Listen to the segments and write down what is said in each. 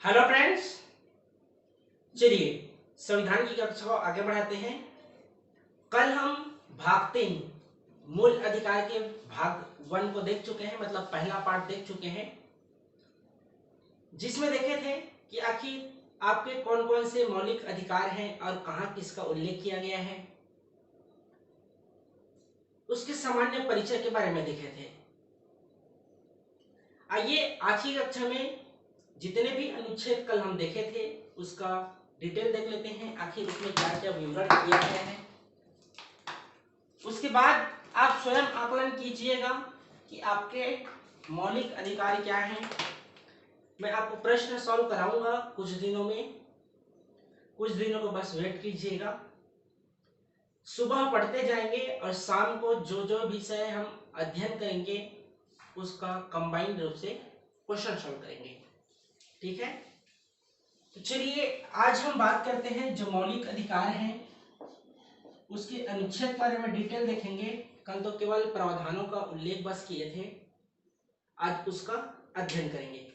Hello friends, चलिए संविधान की कक्षा को आगे बढ़ाते हैं। कल हम भाग 3 मूल अधिकार के भाग 1 को देख चुके हैं, मतलब पहला पार्ट देख चुके हैं, जिसमें देखे थे कि आखिर आपके कौन कौन से मौलिक अधिकार हैं और कहाँ किसका उल्लेख किया गया है। उसके सामान्य परिचय के बारे में देखे थे। आइए आज की कक्षा में जितने भी अनुच्छेद कल हम देखे थे उसका डिटेल देख लेते हैं, आखिर उसमें क्या क्या विवरण किया गया है। उसके बाद आप स्वयं आकलन कीजिएगा कि आपके मौलिक अधिकार क्या हैं। मैं आपको प्रश्न सॉल्व कराऊंगा कुछ दिनों में, कुछ दिनों को बस वेट कीजिएगा। सुबह पढ़ते जाएंगे और शाम को जो जो विषय हम अध्ययन करेंगे उसका कंबाइंड रूप से क्वेश्चन सॉल्व करेंगे, ठीक है। तो चलिए आज हम बात करते हैं जो मौलिक अधिकार हैं उसके अनुच्छेद के बारे में डिटेल देखेंगे। कल तो केवल प्रावधानों का उल्लेख बस किए थे, आज उसका अध्ययन करेंगे।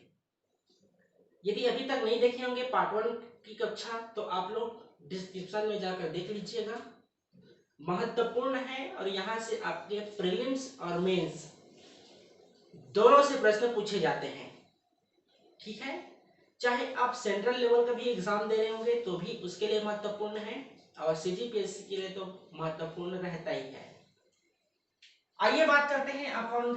यदि अभी तक नहीं देखे होंगे पार्ट 1 की कक्षा तो आप लोग डिस्क्रिप्शन में जाकर देख लीजिएगा, महत्वपूर्ण है। और यहाँ से आपके प्रीलिम्स और मेंस दोनों से प्रश्न पूछे जाते हैं, ठीक है। चाहे आप सेंट्रल लेवल का भी एग्जाम दे रहे होंगे तो भी उसके लिए महत्वपूर्ण है, और सीजीपीएससी के लिए तो महत्वपूर्ण रहता ही है। आइए बात करते हैं अपन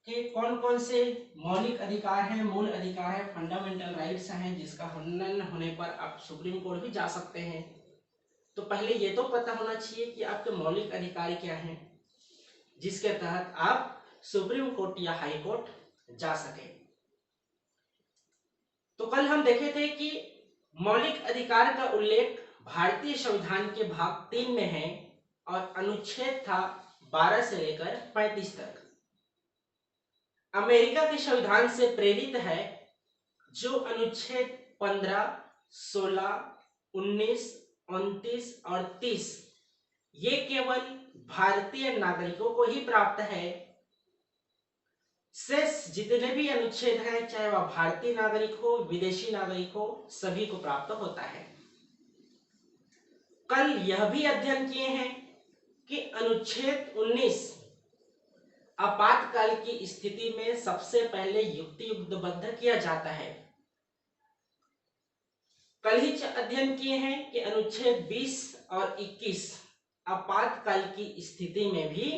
के कौन कौन से मौलिक अधिकार हैं, मूल अधिकार है, फंडामेंटल राइट्स हैं, जिसका हनन होने पर आप सुप्रीम कोर्ट भी जा सकते हैं। तो पहले ये तो पता होना चाहिए कि आपके मौलिक अधिकार क्या हैं जिसके तहत आप सुप्रीम कोर्ट या हाई कोर्ट जा सके। तो कल हम देखे थे कि मौलिक अधिकार का उल्लेख भारतीय संविधान के भाग 3 में है और अनुच्छेद था 12 से लेकर 35 तक। अमेरिका के संविधान से प्रेरित है जो अनुच्छेद 15, 16, 19, 29 और 30 ये केवल भारतीय नागरिकों को ही प्राप्त है। शेष जितने भी अनुच्छेद हैं, चाहे वह भारतीय नागरिक हो, विदेशी नागरिक हो, सभी को प्राप्त होता है। कल यह भी अध्ययन किए हैं कि अनुच्छेद 19 आपातकाल की स्थिति में सबसे पहले युक्तियुक्तबद्ध किया जाता है। कल ही अध्ययन किए हैं कि अनुच्छेद 20 और 21 आपातकाल की स्थिति में भी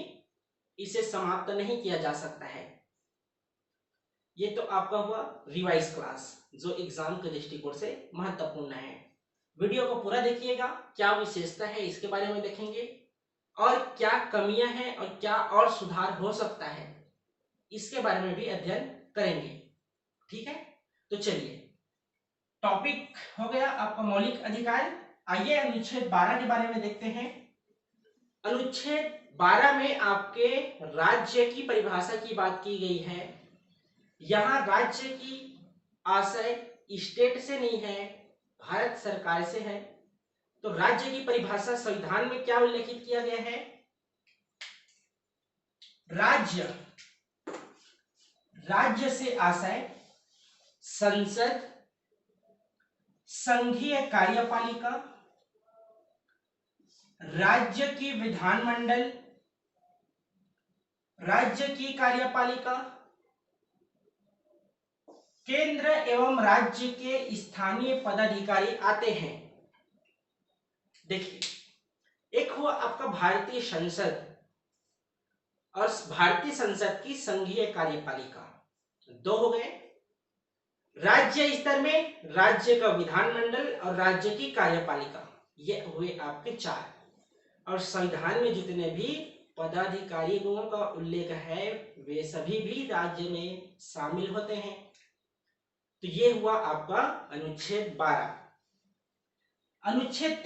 इसे समाप्त नहीं किया जा सकता है। ये तो आपका हुआ रिवाइज क्लास जो एग्जाम के दृष्टिकोण से महत्वपूर्ण है। वीडियो को पूरा देखिएगा, क्या विशेषता है इसके बारे में देखेंगे और क्या कमियां हैं और क्या और सुधार हो सकता है इसके बारे में भी अध्ययन करेंगे, ठीक है। तो चलिए टॉपिक हो गया आपका मौलिक अधिकार। आइए अनुच्छेद 12 के बारे में देखते हैं। अनुच्छेद 12 में आपके राज्य की परिभाषा की बात की गई है। यहाँ राज्य की आशय स्टेट से नहीं है, भारत सरकार से है। तो राज्य की परिभाषा संविधान में क्या उल्लेखित किया गया है? राज्य से आशय संसद, संघीय कार्यपालिका, राज्य की विधानमंडल, राज्य की कार्यपालिका, केंद्र एवं राज्य के स्थानीय पदाधिकारी आते हैं। देखिए, एक हुआ आपका भारतीय संसद और भारतीय संसद की संघीय कार्यपालिका, दो हो गए। राज्य स्तर में राज्य का विधानमंडल और राज्य की कार्यपालिका, ये हुए आपके 4। और संविधान में जितने भी पदाधिकारियों का उल्लेख है वे सभी भी राज्य में शामिल होते हैं। तो ये हुआ आपका अनुच्छेद 12। अनुच्छेद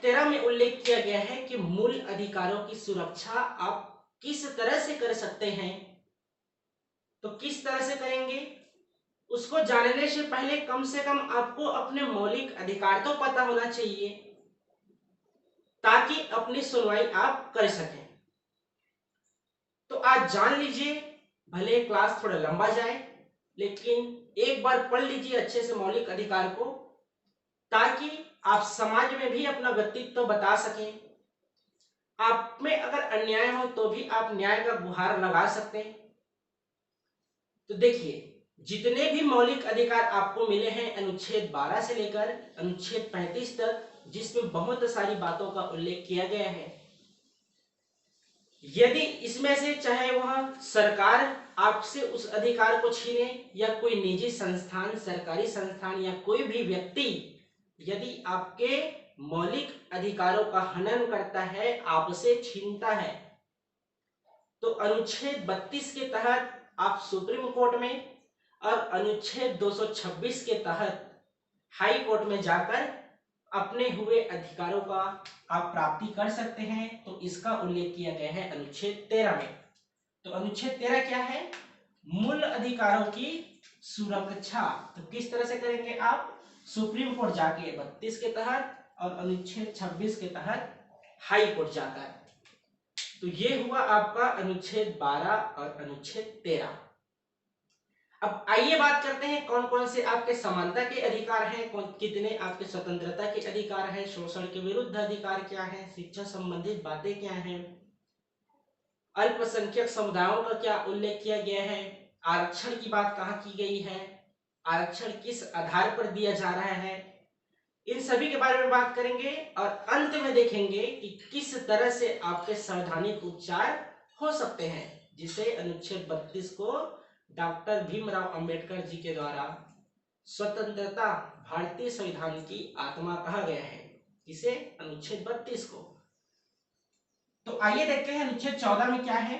13 में उल्लेख किया गया है कि मूल अधिकारों की सुरक्षा आप किस तरह से कर सकते हैं। तो किस तरह से करेंगे उसको जानने से पहले कम से कम आपको अपने मौलिक अधिकार तो पता होना चाहिए ताकि अपनी सुनवाई आप कर सकें। तो आज जान लीजिए, भले क्लास थोड़ा लंबा जाए लेकिन एक बार पढ़ लीजिए अच्छे से मौलिक अधिकार को, ताकि आप समाज में भी अपना व्यक्तित्व बता सकें। आप में अगर अन्याय हो तो भी आप न्याय का गुहार लगा सकते हैं। तो देखिए, जितने भी मौलिक अधिकार आपको मिले हैं अनुच्छेद 12 से लेकर अनुच्छेद 35 तक, जिसमें बहुत सारी बातों का उल्लेख किया गया है, यदि इसमें से चाहे वह सरकार आपसे उस अधिकार को छीने या कोई निजी संस्थान, सरकारी संस्थान या कोई भी व्यक्ति यदि आपके मौलिक अधिकारों का हनन करता है, आपसे छीनता है, तो अनुच्छेद 32 के तहत आप सुप्रीम कोर्ट में और अनुच्छेद 226 के तहत हाई कोर्ट में जाकर अपने हुए अधिकारों का आप प्राप्ति कर सकते हैं। तो इसका उल्लेख किया गया है अनुच्छेद 13 में। तो अनुच्छेद 13 क्या है? मूल अधिकारों की सुरक्षा। तो किस तरह से करेंगे आप? सुप्रीम कोर्ट जाके 32 के तहत और अनुच्छेद 26 के तहत हाई कोर्ट जाकर। तो ये हुआ आपका अनुच्छेद 12 और अनुच्छेद 13। अब आइए बात करते हैं कौन कौन से आपके समानता के अधिकार हैं, कितने आपके स्वतंत्रता के अधिकार हैं, शोषण के विरुद्ध अधिकार क्या है, शिक्षा संबंधित बातें क्या हैं, अल्पसंख्यक समुदायों का क्या उल्लेख किया गया है, आरक्षण की बात कहाँ की गई है, आरक्षण किस आधार पर दिया जा रहा है, इन सभी के बारे में बात करेंगे। और अंत में देखेंगे कि किस तरह से आपके संवैधानिक उपचार हो सकते हैं, जिसे अनुच्छेद 32 को डॉक्टर भीमराव अंबेडकर जी के द्वारा स्वतंत्रता भारतीय संविधान की आत्मा कहा गया है। इसे अनुच्छेद 32 को। तो आइए देखते हैं अनुच्छेद 14 में क्या है।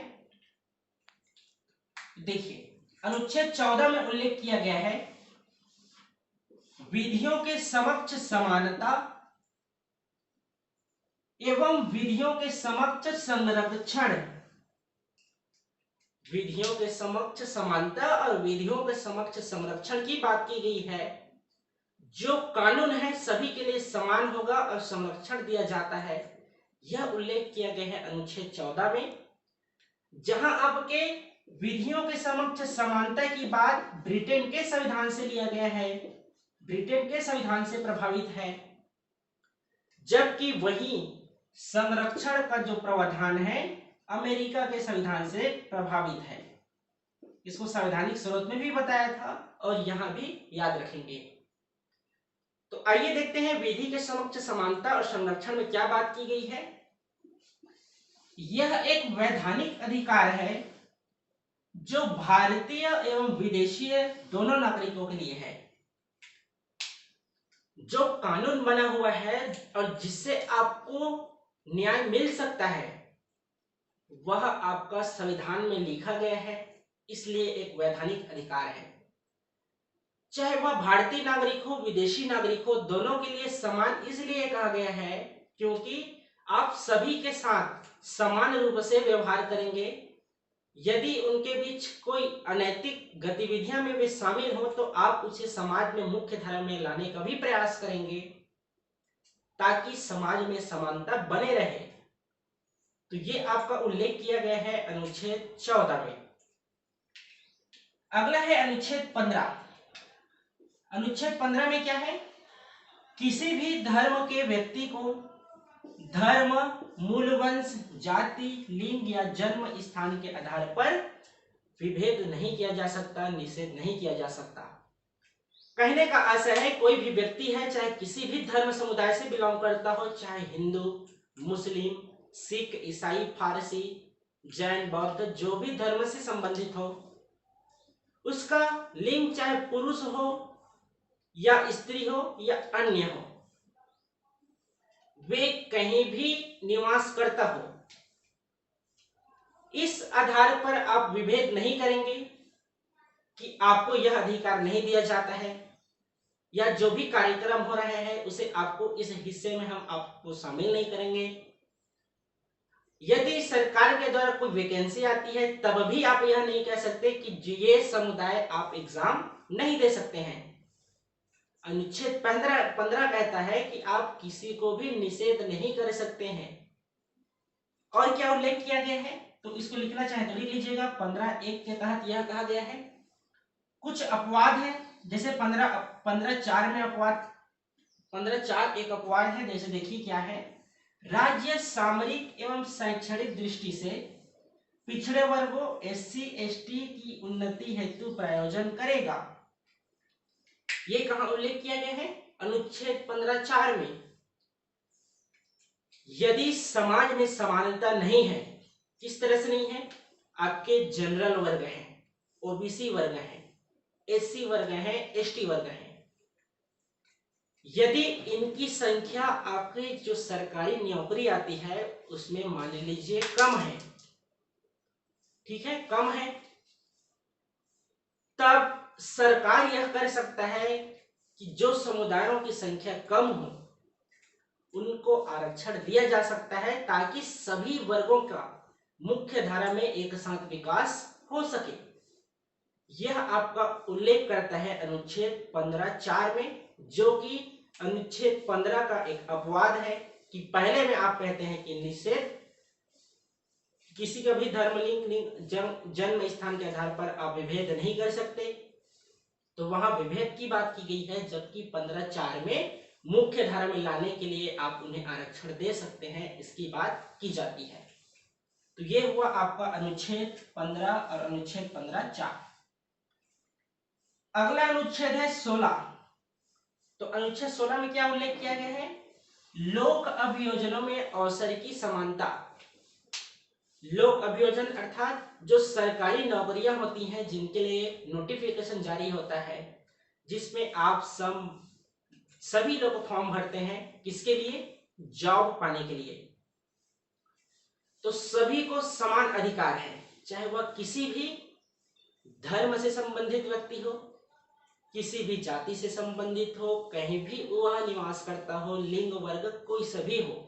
देखिए, अनुच्छेद 14 में उल्लेख किया गया है विधियों के समक्ष समानता एवं विधियों के समक्ष संरक्षण। विधियों के समक्ष समानता और विधियों के समक्ष संरक्षण की बात की गई है। जो कानून है सभी के लिए समान होगा और संरक्षण दिया जाता है, यह उल्लेख किया गया है अनुच्छेद 14 में। जहां आपके विधियों के समक्ष समानता की बात ब्रिटेन के संविधान से लिया गया है, ब्रिटेन के संविधान से प्रभावित है, जबकि वही संरक्षण का जो प्रावधान है अमेरिका के संविधान से प्रभावित है। इसको संवैधानिक स्रोत में भी बताया था और यहां भी याद रखेंगे। तो आइए देखते हैं विधि के समक्ष समानता और संरक्षण में क्या बात की गई है। यह एक वैधानिक अधिकार है जो भारतीय एवं विदेशीय दोनों नागरिकों के लिए है। जो कानून बना हुआ है और जिससे आपको न्याय मिल सकता है, वह आपका संविधान में लिखा गया है, इसलिए एक वैधानिक अधिकार है। चाहे वह भारतीय नागरिक हो, विदेशी नागरिक हो, दोनों के लिए समान इसलिए कहा गया है क्योंकि आप सभी के साथ समान रूप से व्यवहार करेंगे। यदि उनके बीच कोई अनैतिक गतिविधियां में वे शामिल हो तो आप उसे समाज में मुख्य धारा में लाने का भी प्रयास करेंगे ताकि समाज में समानता बने रहे। तो ये आपका उल्लेख किया गया है अनुच्छेद 14 में। अगला है अनुच्छेद 15। अनुच्छेद 15 में क्या है? किसी भी धर्म के व्यक्ति को धर्म, मूल वंश, जाति, लिंग या जन्म स्थान के आधार पर विभेद नहीं किया जा सकता, निषेध नहीं किया जा सकता। कहने का आशय है कोई भी व्यक्ति है, चाहे किसी भी धर्म समुदाय से बिलोंग करता हो, चाहे हिंदू, मुस्लिम, सिख, ईसाई, फारसी, जैन, बौद्ध, जो भी धर्म से संबंधित हो, उसका लिंग चाहे पुरुष हो या स्त्री हो या अन्य हो, वे कहीं भी निवास करता हो, इस आधार पर आप विभेद नहीं करेंगे कि आपको यह अधिकार नहीं दिया जाता है या जो भी कार्यक्रम हो रहा है उसे आपको इस हिस्से में हम आपको शामिल नहीं करेंगे। यदि सरकार के द्वारा कोई वैकेंसी आती है तब भी आप यह नहीं कह सकते कि ये समुदाय आप एग्जाम नहीं दे सकते हैं। अनुच्छेद 15 कहता है कि आप किसी को भी निषेध नहीं कर सकते हैं। और क्या उल्लेख किया गया है? तो इसको लिखना चाहे तो लिख लीजिएगा। 15(1) के तहत यह कहा गया है कुछ अपवाद है, जैसे 15(4) में अपवाद, 15(4) एक अपवाद है। जैसे देखिए क्या है, राज्य सामरिक एवं शैक्षणिक दृष्टि से पिछड़े वर्गों SC ST की उन्नति हेतु प्रायोजन करेगा। ये कहां उल्लेख किया गया है? अनुच्छेद 15(4) में। यदि समाज में समानता नहीं है, किस तरह से नहीं है? आपके जनरल वर्ग है, OBC वर्ग है, SC वर्ग है, ST वर्ग है, यदि इनकी संख्या आपके जो सरकारी नौकरी आती है उसमें मान लीजिए कम है, ठीक है, कम है, तब सरकार यह कर सकता है कि जो समुदायों की संख्या कम हो उनको आरक्षण दिया जा सकता है, ताकि सभी वर्गों का मुख्य धारा में एक साथ विकास हो सके। यह आपका उल्लेख करता है अनुच्छेद 15(4) में, जो कि अनुच्छेद 15 का एक अपवाद है कि पहले में आप कहते हैं कि निषेध, किसी का भी धर्म, लिंग, जन्म स्थान के आधार पर आप विभेद नहीं कर सकते, तो वहां विभेद की बात की गई है, जबकि 15(4) में मुख्य धारा में लाने के लिए आप उन्हें आरक्षण दे सकते हैं, इसकी बात की जाती है। तो ये हुआ आपका अनुच्छेद 15 और अनुच्छेद 15(4). अगला अनुच्छेद है 16। तो अनुच्छेद 16 में क्या उल्लेख किया गया है? लोक अभियोजनों में अवसर की समानता। लोक अभियोजन अर्थात जो सरकारी नौकरियां होती हैं जिनके लिए नोटिफिकेशन जारी होता है, जिसमें आप सभी लोग फॉर्म भरते हैं, किसके लिए? जॉब पाने के लिए। तो सभी को समान अधिकार है, चाहे वह किसी भी धर्म से संबंधित व्यक्ति हो, किसी भी जाति से संबंधित हो, कहीं भी वह निवास करता हो, लिंग वर्ग कोई सभी हो,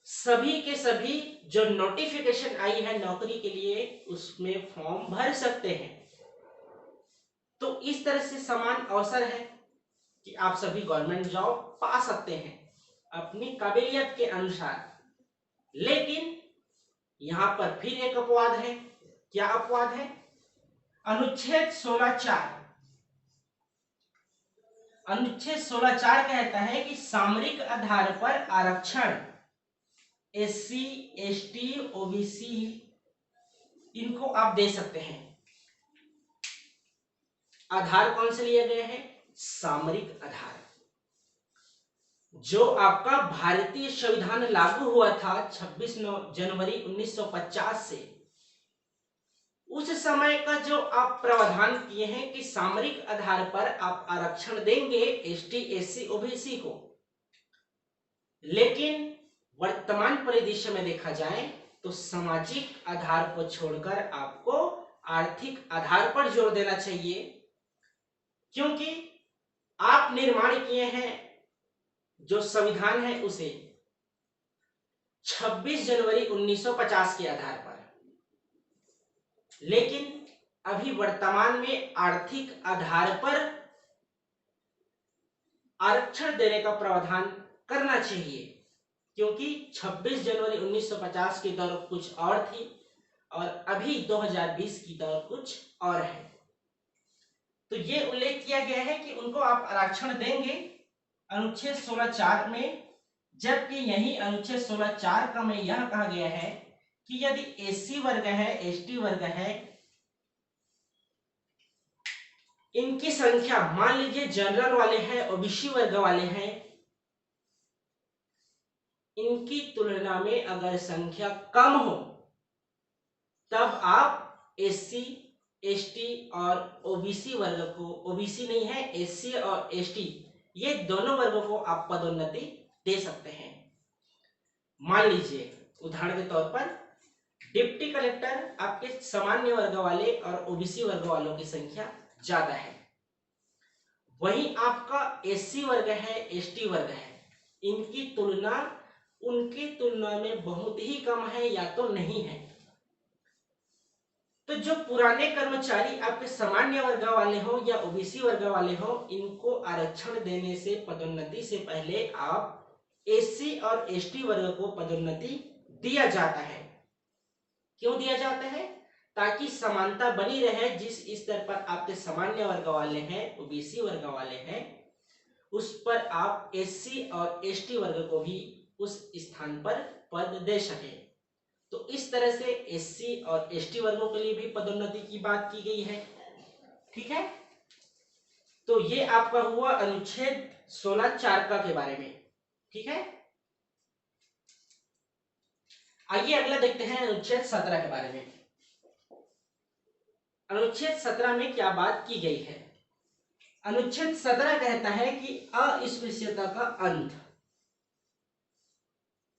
सभी के सभी जो नोटिफिकेशन आई है नौकरी के लिए उसमें फॉर्म भर सकते हैं। तो इस तरह से समान अवसर है कि आप सभी गवर्नमेंट जॉब पा सकते हैं अपनी काबिलियत के अनुसार। लेकिन यहां पर फिर एक अपवाद है। क्या अपवाद है? अनुच्छेद 16(4). अनुच्छेद 16(4) कहता है कि सामरिक आधार पर आरक्षण SC ST OBC इनको आप दे सकते हैं। आधार कौन से लिए गए हैं? सामरिक आधार। जो आपका भारतीय संविधान लागू हुआ था 26 जनवरी 1950 से, उस समय का जो आप प्रावधान किए हैं कि सामरिक आधार पर आप आरक्षण देंगे ST SC OBC को, लेकिन वर्तमान परिदृश्य में देखा जाए तो सामाजिक आधार को छोड़कर आपको आर्थिक आधार पर जोर देना चाहिए, क्योंकि आप निर्माण किए हैं जो संविधान है उसे 26 जनवरी 1950 के आधार पर, लेकिन अभी वर्तमान में आर्थिक आधार पर आरक्षण देने का प्रावधान करना चाहिए, क्योंकि 26 जनवरी 1950 की दौर कुछ और थी और अभी 2020 की दौर कुछ और है। तो ये उल्लेख किया गया है कि उनको आप आरक्षण देंगे अनुच्छेद 16(4) में, जबकि यही अनुच्छेद 16(4) का में यह कहा गया है कि यदि SC वर्ग है, ST वर्ग है, इनकी संख्या मान लीजिए जनरल वाले हैं, OBC वर्ग वाले हैं, इनकी तुलना में अगर संख्या कम हो तब आप SC ST और OBC वर्ग को, OBC नहीं है, SC और ST ये दोनों वर्गों को आप पदोन्नति दे सकते हैं। मान लीजिए उदाहरण के तौर पर डिप्टी कलेक्टर आपके सामान्य वर्ग वाले और OBC वर्ग वालों की संख्या ज्यादा है, वहीं आपका SC वर्ग है, ST वर्ग है, इनकी तुलना उनकी तुलना में बहुत ही कम है या तो नहीं है। तो जो पुराने कर्मचारी आपके सामान्य वर्ग वाले हो या OBC वर्ग वाले हो, इनको आरक्षण देने से, पदोन्नति से पहले आप SC और ST वर्ग को पदोन्नति दिया जाता है। क्यों दिया जाता है? ताकि समानता बनी रहे। जिस स्तर पर आपके सामान्य वर्ग वाले हैं, ओबीसी वर्ग वाले हैं, उस पर आप एससी और एसटी वर्ग को भी उस स्थान पर पद दे सके। तो इस तरह से एससी और एसटी वर्गों के लिए भी पदोन्नति की बात की गई है। ठीक है, तो ये आपका हुआ अनुच्छेद 16(4) के बारे में। ठीक है, आइए अगला देखते हैं अनुच्छेद 17 के बारे में। अनुच्छेद 17 में क्या बात की गई है? अनुच्छेद 17 कहता है कि अस्पृश्यता का अंत।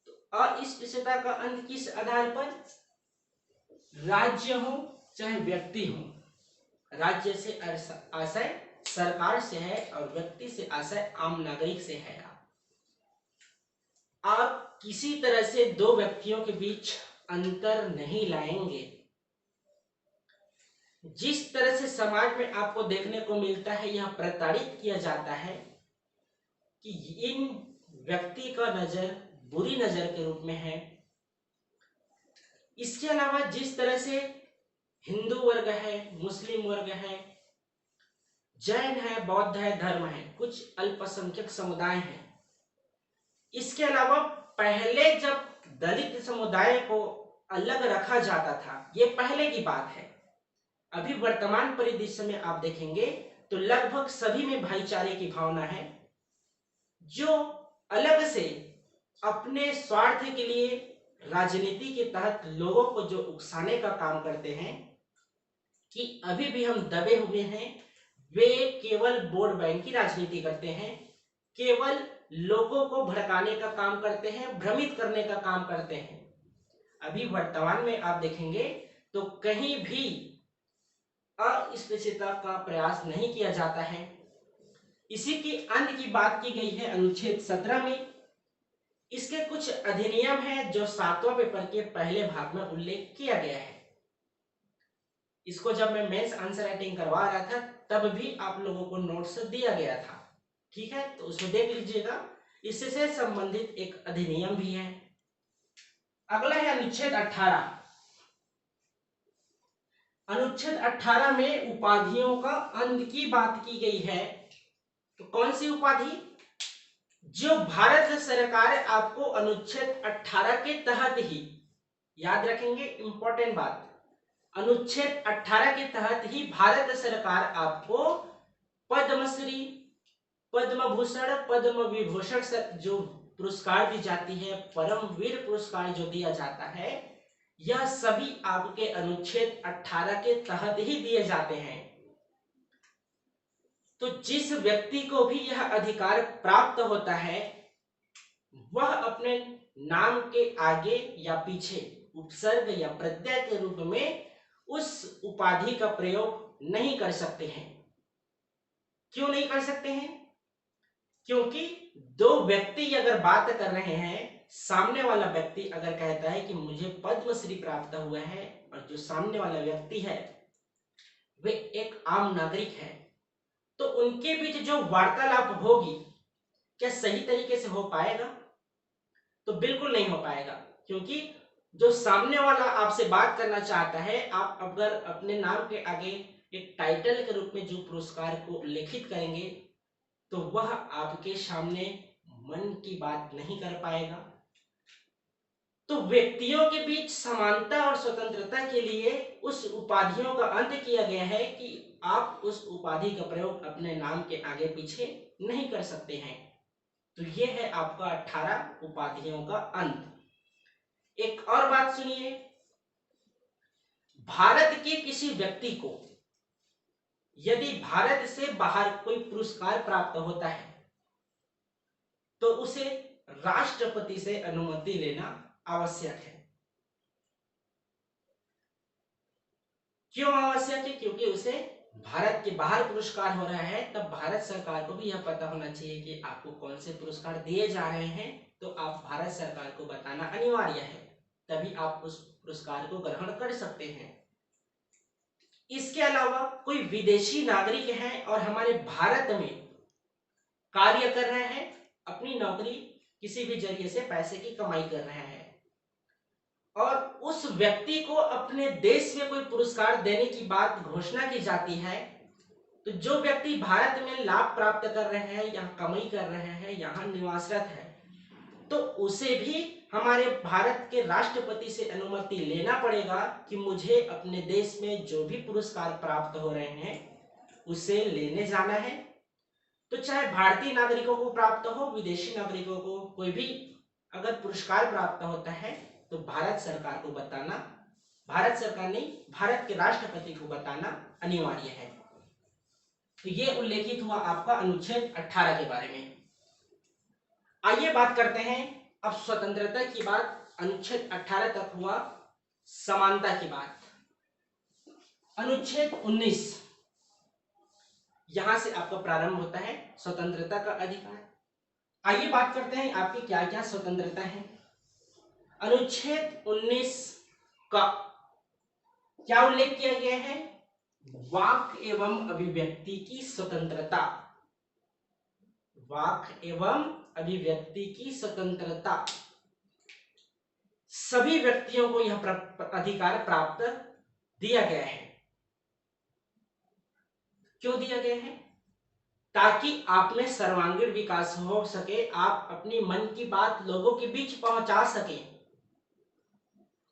तो अस्पृश्यता का अंत किस आधार पर? राज्य हो चाहे व्यक्ति हो, राज्य से आशय सरकार से है और व्यक्ति से आशय आम नागरिक से है। आप किसी तरह से दो व्यक्तियों के बीच अंतर नहीं लाएंगे। जिस तरह से समाज में आपको देखने को मिलता है, यह प्रताड़ित किया जाता है कि इन व्यक्ति का नजर बुरी नजर के रूप में है। इसके अलावा जिस तरह से हिंदू वर्ग है, मुस्लिम वर्ग है, जैन है, बौद्ध है, धर्म है, कुछ अल्पसंख्यक समुदाय हैं। इसके अलावा पहले जब दलित समुदाय को अलग रखा जाता था, ये पहले की बात है। अभी वर्तमान परिदृश्य में आप देखेंगे तो लगभग सभी में भाईचारे की भावना है। जो अलग से अपने स्वार्थ के लिए राजनीति के तहत लोगों को जो उकसाने का काम करते हैं कि अभी भी हम दबे हुए हैं, वे केवल वोट बैंक की राजनीति करते हैं, केवल लोगों को भड़काने का काम करते हैं, भ्रमित करने का काम करते हैं। अभी वर्तमान में आप देखेंगे तो कहीं भी अस्पृश्यता का प्रयास नहीं किया जाता है। इसी की अंत की बात की गई है अनुच्छेद 17 में। इसके कुछ अधिनियम हैं जो 7वां पेपर के पहले भाग में उल्लेख किया गया है। इसको जब मैं मेंस आंसर राइटिंग करवा रहा था तब भी आप लोगों को नोट्स दिया गया था। ठीक है, तो उसमें देख लीजिएगा, इससे संबंधित एक अधिनियम भी है। अगला है अनुच्छेद 18। अनुच्छेद 18 में उपाधियों का अंत की बात की गई है। तो कौन सी उपाधि? जो भारत सरकार आपको अनुच्छेद 18 के तहत ही, याद रखेंगे इंपॉर्टेंट बात, अनुच्छेद 18 के तहत ही भारत सरकार आपको पद्मश्री, पद्म भूषण, पद्म विभूषण जो पुरस्कार दी जाती है, परमवीर पुरस्कार जो दिया जाता है, यह सभी आपके अनुच्छेद 18 के तहत ही दिए जाते हैं। तो जिस व्यक्ति को भी यह अधिकार प्राप्त होता है, वह अपने नाम के आगे या पीछे उपसर्ग या प्रत्यय के रूप में उस उपाधि का प्रयोग नहीं कर सकते हैं। क्यों नहीं कर सकते हैं? क्योंकि दो व्यक्ति अगर बात कर रहे हैं, सामने वाला व्यक्ति अगर कहता है कि मुझे पद्मश्री प्राप्त हुआ है और जो सामने वाला व्यक्ति है वे एक आम नागरिक है, तो उनके बीच जो वार्तालाप होगी क्या सही तरीके से हो पाएगा? तो बिल्कुल नहीं हो पाएगा, क्योंकि जो सामने वाला आपसे बात करना चाहता है, आप अगर अपने नाम के आगे एक टाइटल के रूप में जो पुरस्कार को उल्लेखित करेंगे तो वह आपके सामने मन की बात नहीं कर पाएगा। तो व्यक्तियों के बीच समानता और स्वतंत्रता के लिए उस उपाधियों का अंत किया गया है कि आप उस उपाधि का प्रयोग अपने नाम के आगे पीछे नहीं कर सकते हैं। तो ये है आपका 18 उपाधियों का अंत। एक और बात सुनिए, भारत के किसी व्यक्ति को यदि भारत से बाहर कोई पुरस्कार प्राप्त होता है तो उसे राष्ट्रपति से अनुमति लेना आवश्यक है। क्यों आवश्यक है? क्योंकि उसे भारत के बाहर पुरस्कार हो रहा है, तब भारत सरकार को भी यह पता होना चाहिए कि आपको कौन से पुरस्कार दिए जा रहे हैं, तो आप भारत सरकार को बताना अनिवार्य है, तभी आप उस पुरस्कार को ग्रहण कर सकते हैं। इसके अलावा कोई विदेशी नागरिक है और हमारे भारत में कार्य कर रहे हैं, अपनी नौकरी किसी भी जरिए से पैसे की कमाई कर रहे हैं और उस उस व्यक्ति को अपने देश में कोई पुरस्कार देने की बात घोषणा की जाती है, तो जो व्यक्ति भारत में लाभ प्राप्त कर रहे हैं, यहाँ कमाई कर रहे हैं, यहाँ निवासरत है, तो उसे भी हमारे भारत के राष्ट्रपति से अनुमति लेना पड़ेगा कि मुझे अपने देश में जो भी पुरस्कार प्राप्त हो रहे हैं उसे लेने जाना है। तो चाहे भारतीय नागरिकों को प्राप्त हो, विदेशी नागरिकों को, कोई भी अगर पुरस्कार प्राप्त होता है तो भारत सरकार को बताना, भारत सरकार नहीं, भारत के राष्ट्रपति को बताना अनिवार्य है। तो ये उल्लेखित हुआ आपका अनुच्छेद 18 के बारे में। आइए बात करते हैं अब स्वतंत्रता की बात, अनुच्छेद 18 तक हुआ समानता की बात। अनुच्छेद 19 यहां से आपका प्रारंभ होता है स्वतंत्रता का अधिकार। आइए बात करते हैं आपकी क्या क्या स्वतंत्रता है। अनुच्छेद 19 का क्या उल्लेख किया गया है? वाक एवं अभिव्यक्ति की स्वतंत्रता, वाक एवं अभिव्यक्ति की स्वतंत्रता, सभी व्यक्तियों को यह अधिकार प्राप्त दिया गया है। क्यों दिया गया है? ताकि आप में सर्वांगीण विकास हो सके, आप अपनी मन की बात लोगों के बीच पहुंचा सकें,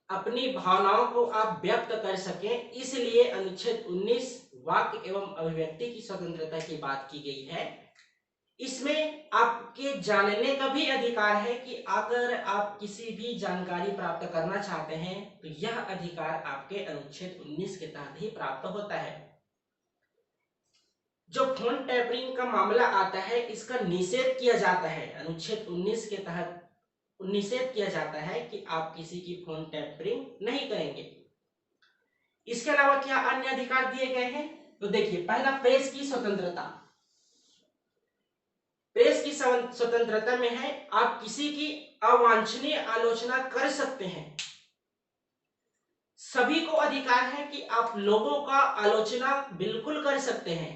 अपनी भावनाओं को आप व्यक्त कर सकें। इसलिए अनुच्छेद 19 वाक एवं अभिव्यक्ति की स्वतंत्रता की बात की गई है। इसमें आपके जानने का भी अधिकार है कि अगर आप किसी भी जानकारी प्राप्त करना चाहते हैं तो यह अधिकार आपके अनुच्छेद 19 के तहत ही प्राप्त होता है। जो फोन टैपरिंग का मामला आता है, इसका निषेध किया जाता है अनुच्छेद 19 के तहत, निषेध किया जाता है कि आप किसी की फोन टैपरिंग नहीं करेंगे। इसके अलावा क्या अन्य अधिकार दिए गए हैं? तो देखिए, पहला प्रेस की स्वतंत्रता। प्रेस की स्वतंत्रता में है आप किसी की अवांछनीय आलोचना कर सकते हैं। सभी को अधिकार है कि आप लोगों का आलोचना बिल्कुल कर सकते हैं।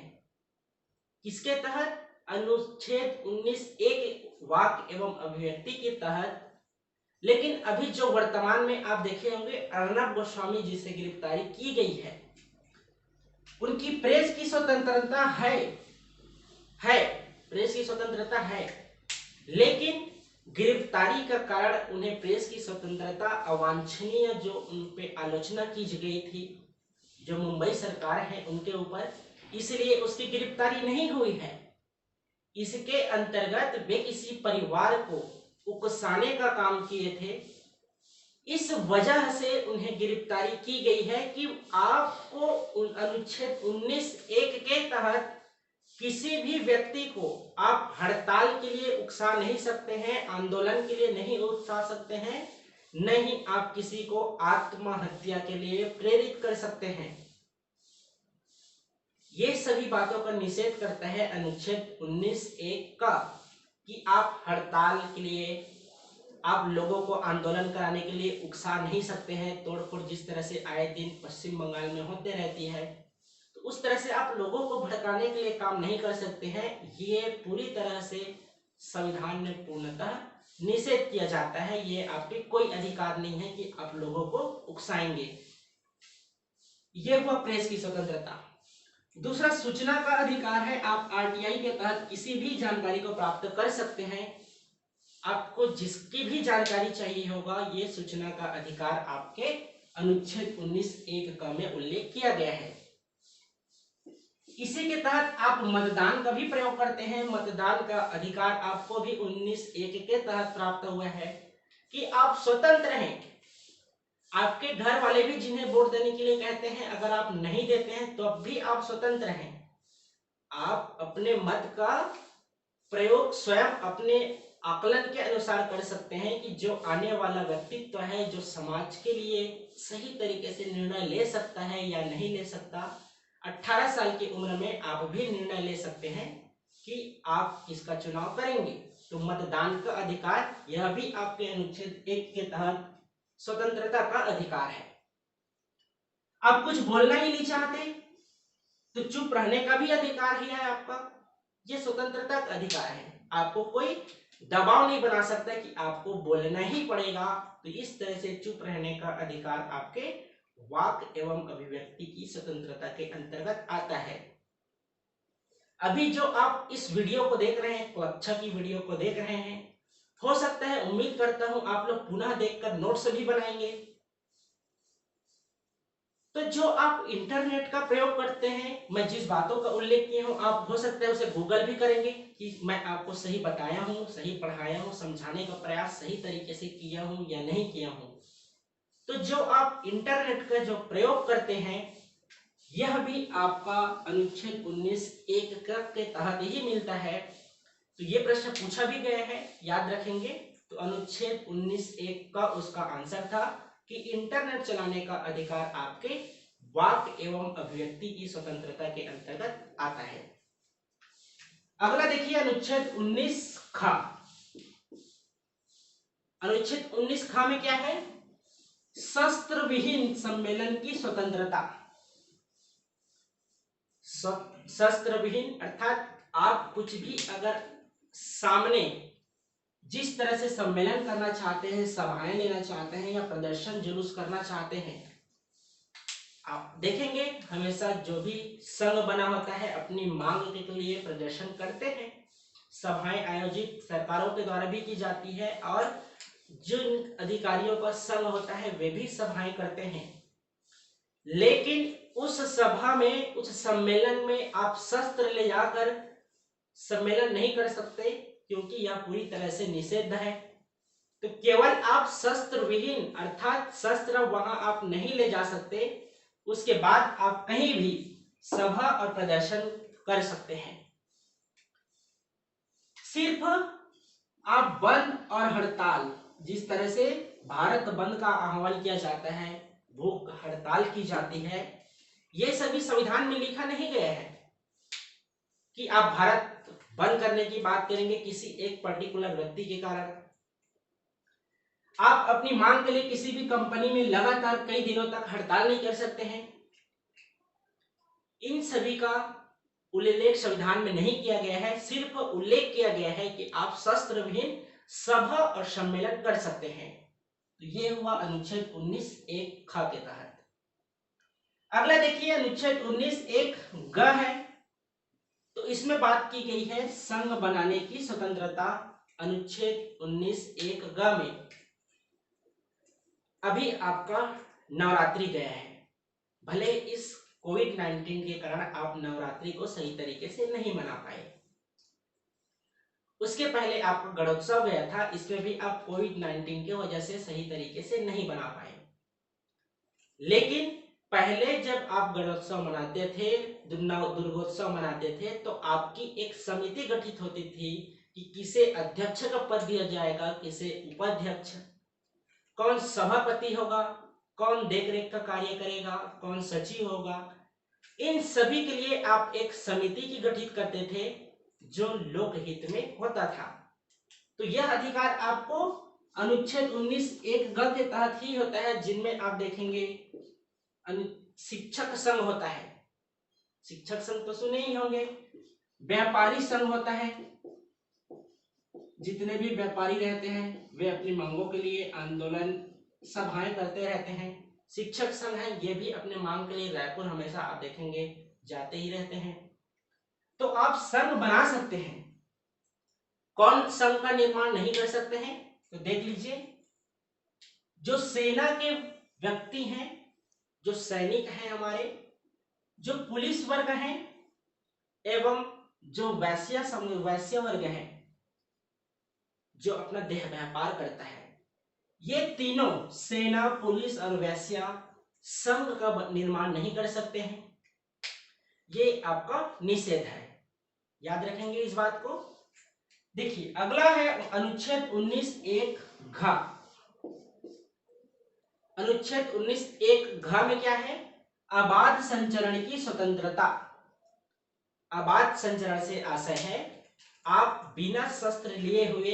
किसके तहत? अनुच्छेद 19(1) वाक एवं अभिव्यक्ति के तहत। लेकिन अभी जो वर्तमान में आप देखे होंगे अर्नब गोस्वामी जी से गिरफ्तारी की गई है, उनकी प्रेस की स्वतंत्रता है, प्रेस की स्वतंत्रता है, लेकिन गिरफ्तारी का कारण उन्हें प्रेस की स्वतंत्रता अवांछनीय जो उन पे आलोचना की गई थी, जो मुंबई सरकार है उनके ऊपर, इसलिए उसकी गिरफ्तारी नहीं हुई है। इसके अंतर्गत वे किसी परिवार को उकसाने का काम किए थे, इस वजह से उन्हें गिरफ्तारी की गई है कि आपको अनुच्छेद 19(1) के तहत किसी भी व्यक्ति को आप हड़ताल के लिए उकसा नहीं सकते हैं, आंदोलन के लिए नहीं उकसा सकते हैं, नहीं आप किसी को आत्महत्या के लिए प्रेरित कर सकते हैं। ये सभी बातों का निषेध करता है अनुच्छेद 19(1) का कि आप हड़ताल के लिए, आप लोगों को आंदोलन कराने के लिए उकसा नहीं सकते हैं। तोड़फोड़ जिस तरह से आए दिन पश्चिम बंगाल में होते रहती है, तो उस तरह से आप लोगों को भड़काने के लिए काम नहीं कर सकते हैं। ये पूरी तरह से संविधान में पूर्णतः निषेध किया जाता है। ये आपके कोई अधिकार नहीं है कि आप लोगों को उकसाएंगे। ये हुआ प्रेस की स्वतंत्रता। दूसरा सूचना का अधिकार है। आप आरटीआई के तहत किसी भी जानकारी को प्राप्त कर सकते हैं। आपको जिसकी भी जानकारी चाहिए होगा, ये सूचना का अधिकार आपके अनुच्छेद 19(1) का में उल्लेख किया गया है। इसी के तहत आप मतदान का भी प्रयोग करते हैं। मतदान का अधिकार आपको भी 19(1) के तहत प्राप्त हुआ है कि आप स्वतंत्र हैं। आपके घर वाले भी जिन्हें वोट देने के लिए कहते हैं, अगर आप नहीं देते हैं तो अब भी आप स्वतंत्र हैं। आप अपने मत का प्रयोग स्वयं अपने आकलन के अनुसार कर सकते हैं कि जो आने वाला व्यक्तित्व है, जो समाज के लिए सही तरीके से निर्णय ले सकता है या नहीं ले सकता। 18 साल की उम्र में आप भी निर्णय ले सकते हैं कि आप किसका चुनाव करेंगे। तो मतदान का अधिकार, यह भी आपके अनुच्छेद 1 के तहत स्वतंत्रता का अधिकार है। आप कुछ बोलना ही नहीं चाहते तो चुप रहने का भी अधिकार ही है आपका। ये स्वतंत्रता का अधिकार है। आपको कोई दबाव नहीं बना सकता कि आपको बोलना ही पड़ेगा। तो इस तरह से चुप रहने का अधिकार आपके वाक एवं अभिव्यक्ति की स्वतंत्रता के अंतर्गत आता है। अभी जो आप इस वीडियो को देख रहे हैं, कक्षा की वीडियो को देख रहे हैं, हो सकता है, उम्मीद करता हूं आप लोग पुनः देखकर नोट्स भी बनाएंगे। तो जो आप इंटरनेट का प्रयोग करते हैं, मैं जिस बातों का उल्लेख किया हूं, आप हो सकता है उसे गूगल भी करेंगे कि मैं आपको सही बताया हूं, सही पढ़ाया हूं, समझाने का प्रयास सही तरीके से किया हूं या नहीं किया हूं। तो जो आप इंटरनेट का जो प्रयोग करते हैं, यह भी आपका अनुच्छेद 19(1) के तहत ही मिलता है। तो ये प्रश्न पूछा भी गया है, याद रखेंगे। तो अनुच्छेद 19(1) का उसका आंसर था कि इंटरनेट चलाने का अधिकार आपके वाक एवं अभिव्यक्ति की स्वतंत्रता के अंतर्गत आता है। अगला देखिए अनुच्छेद 19(ख). अनुच्छेद 19(ख) में क्या है? शस्त्र विहीन सम्मेलन की स्वतंत्रता। शस्त्र विहीन अर्थात आप कुछ भी अगर सामने जिस तरह से सम्मेलन करना चाहते हैं, सभाएं लेना चाहते हैं या प्रदर्शन जुलूस करना चाहते हैं, आप देखेंगे हमेशा जो भी संघ बना होता है अपनी मांग के लिए प्रदर्शन करते हैं। सभाएं आयोजित सरकारों के द्वारा भी की जाती है और जिन अधिकारियों का संघ होता है वे भी सभाएं करते हैं। लेकिन उस सभा में, उस सम्मेलन में आप शस्त्र ले जाकर सम्मेलन नहीं कर सकते, क्योंकि यह पूरी तरह से निषिद्ध है। तो केवल आप शस्त्र विहीन अर्थात शस्त्र वहां आप नहीं ले जा सकते, उसके बाद आप कहीं भी सभा और प्रदर्शन कर सकते हैं। सिर्फ आप बंद और हड़ताल, जिस तरह से भारत बंद का आह्वान किया जाता है, भूख हड़ताल की जाती है, ये सभी संविधान में लिखा नहीं गया है कि आप भारत बंद करने की बात करेंगे किसी एक पर्टिकुलर व्यक्ति के कारण। आप अपनी मांग के लिए किसी भी कंपनी में लगातार कई दिनों तक हड़ताल नहीं कर सकते हैं। इन सभी का उल्लेख संविधान में नहीं किया गया है। सिर्फ उल्लेख किया गया है कि आप शस्त्र विहीन सभा और सम्मेलन कर सकते हैं। तो ये हुआ अनुच्छेद 19(1) ख के तहत। अगला देखिए अनुच्छेद 19(1) ग है। तो इसमें बात की गई है संघ बनाने की स्वतंत्रता। अनुच्छेद 19(1) ग में अभी आपका नवरात्रि गया है, भले इस कोविड-19 के कारण आप नवरात्रि को सही तरीके से नहीं मना पाए। उसके पहले आपका गणोत्सव गया था, इसमें भी आप कोविड-19 की वजह से सही तरीके से नहीं बना पाए। लेकिन पहले जब आप गणोत्सव मनाते थे, दुर्गोत्सव मनाते थे, तो आपकी एक समिति गठित होती थी कि किसे अध्यक्ष का पद दिया जाएगा, किसे उपाध्यक्ष, कौन सभापति होगा, कौन देखरेख का कार्य करेगा, कौन सचिव होगा। इन सभी के लिए आप एक समिति की गठित करते थे जो लोकहित में होता था। तो यह अधिकार आपको अनुच्छेद 19(1) ग के तहत ही होता है, जिनमें आप देखेंगे शिक्षक संघ होता है, शिक्षक संघ तो सुने ही होंगे, व्यापारी संघ होता है, जितने भी व्यापारी रहते हैं वे अपनी मांगों के लिए आंदोलन सभाएं करते रहते हैं। शिक्षक संघ है, ये भी अपने मांग के लिए रायपुर हमेशा आप देखेंगे जाते ही रहते हैं। तो आप संघ बना सकते हैं। कौन संघ का निर्माण नहीं कर सकते हैं? तो देख लीजिए, जो सेना के व्यक्ति हैं, जो सैनिक हैं हमारे, जो पुलिस वर्ग हैं एवं जो वैश्य वर्ग है, जो अपना देह व्यापार करता है, ये तीनों सेना, पुलिस और वैश्य संघ का निर्माण नहीं कर सकते हैं। ये आपका निषेध है, याद रखेंगे इस बात को। देखिए अगला है अनुच्छेद 19(1) घ। अनुच्छेद 19(1) घ में क्या है? अबाध संचरण की स्वतंत्रता। अबाध संचरण से आशय है आप बिना शस्त्र लिए हुए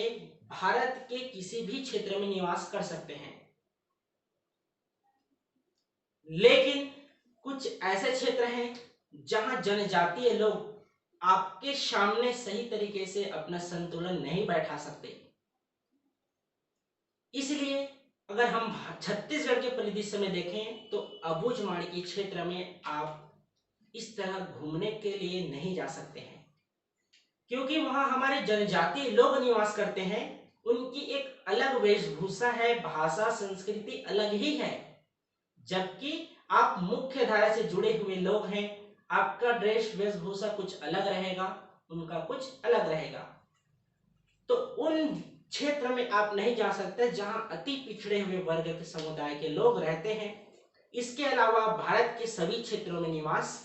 भारत के किसी भी क्षेत्र में निवास कर सकते हैं। लेकिन कुछ ऐसे क्षेत्र हैं जहां जनजातीय लोग आपके सामने सही तरीके से अपना संतुलन नहीं बैठा सकते। इसलिए अगर हम छत्तीसगढ़ के परिदृश्य में देखें तो अबुझमाड़ क्षेत्र में आप इस तरह घूमने के लिए नहीं जा सकते हैं, क्योंकि वहां हमारे जनजातीय लोग निवास करते हैं। उनकी एक अलग वेशभूषा है, भाषा संस्कृति अलग ही है। जबकि आप मुख्य धारा से जुड़े हुए लोग हैं, आपका ड्रेस वेशभूषा कुछ अलग रहेगा, उनका कुछ अलग रहेगा। तो उन क्षेत्र में आप नहीं जा सकते जहां अति पिछड़े हुए वर्ग के समुदाय के लोग रहते हैं। इसके अलावा भारत के सभी क्षेत्रों में निवास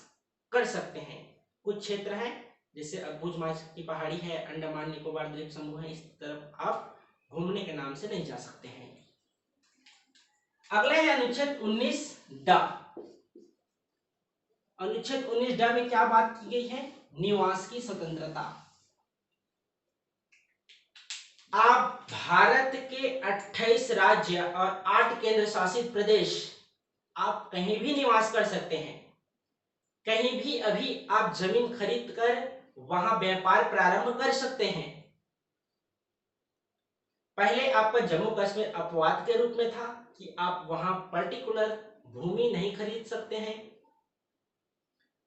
कर सकते हैं। कुछ क्षेत्र हैं जैसे अबुझमाड़ की पहाड़ी है, अंडमान निकोबार द्वीप समूह है, इस तरफ आप घूमने के नाम से नहीं जा सकते हैं। अगला है अनुच्छेद 19 ड। अनुच्छेद 19 ड में क्या बात की गई है? निवास की स्वतंत्रता। आप भारत के 28 राज्य और 8 केंद्र शासित प्रदेश, आप कहीं भी निवास कर सकते हैं। कहीं भी अभी आप जमीन खरीद कर वहां व्यापार प्रारंभ कर सकते हैं। पहले आपका जम्मू कश्मीर अपवाद के रूप में था कि आप वहां पर्टिकुलर भूमि नहीं खरीद सकते हैं,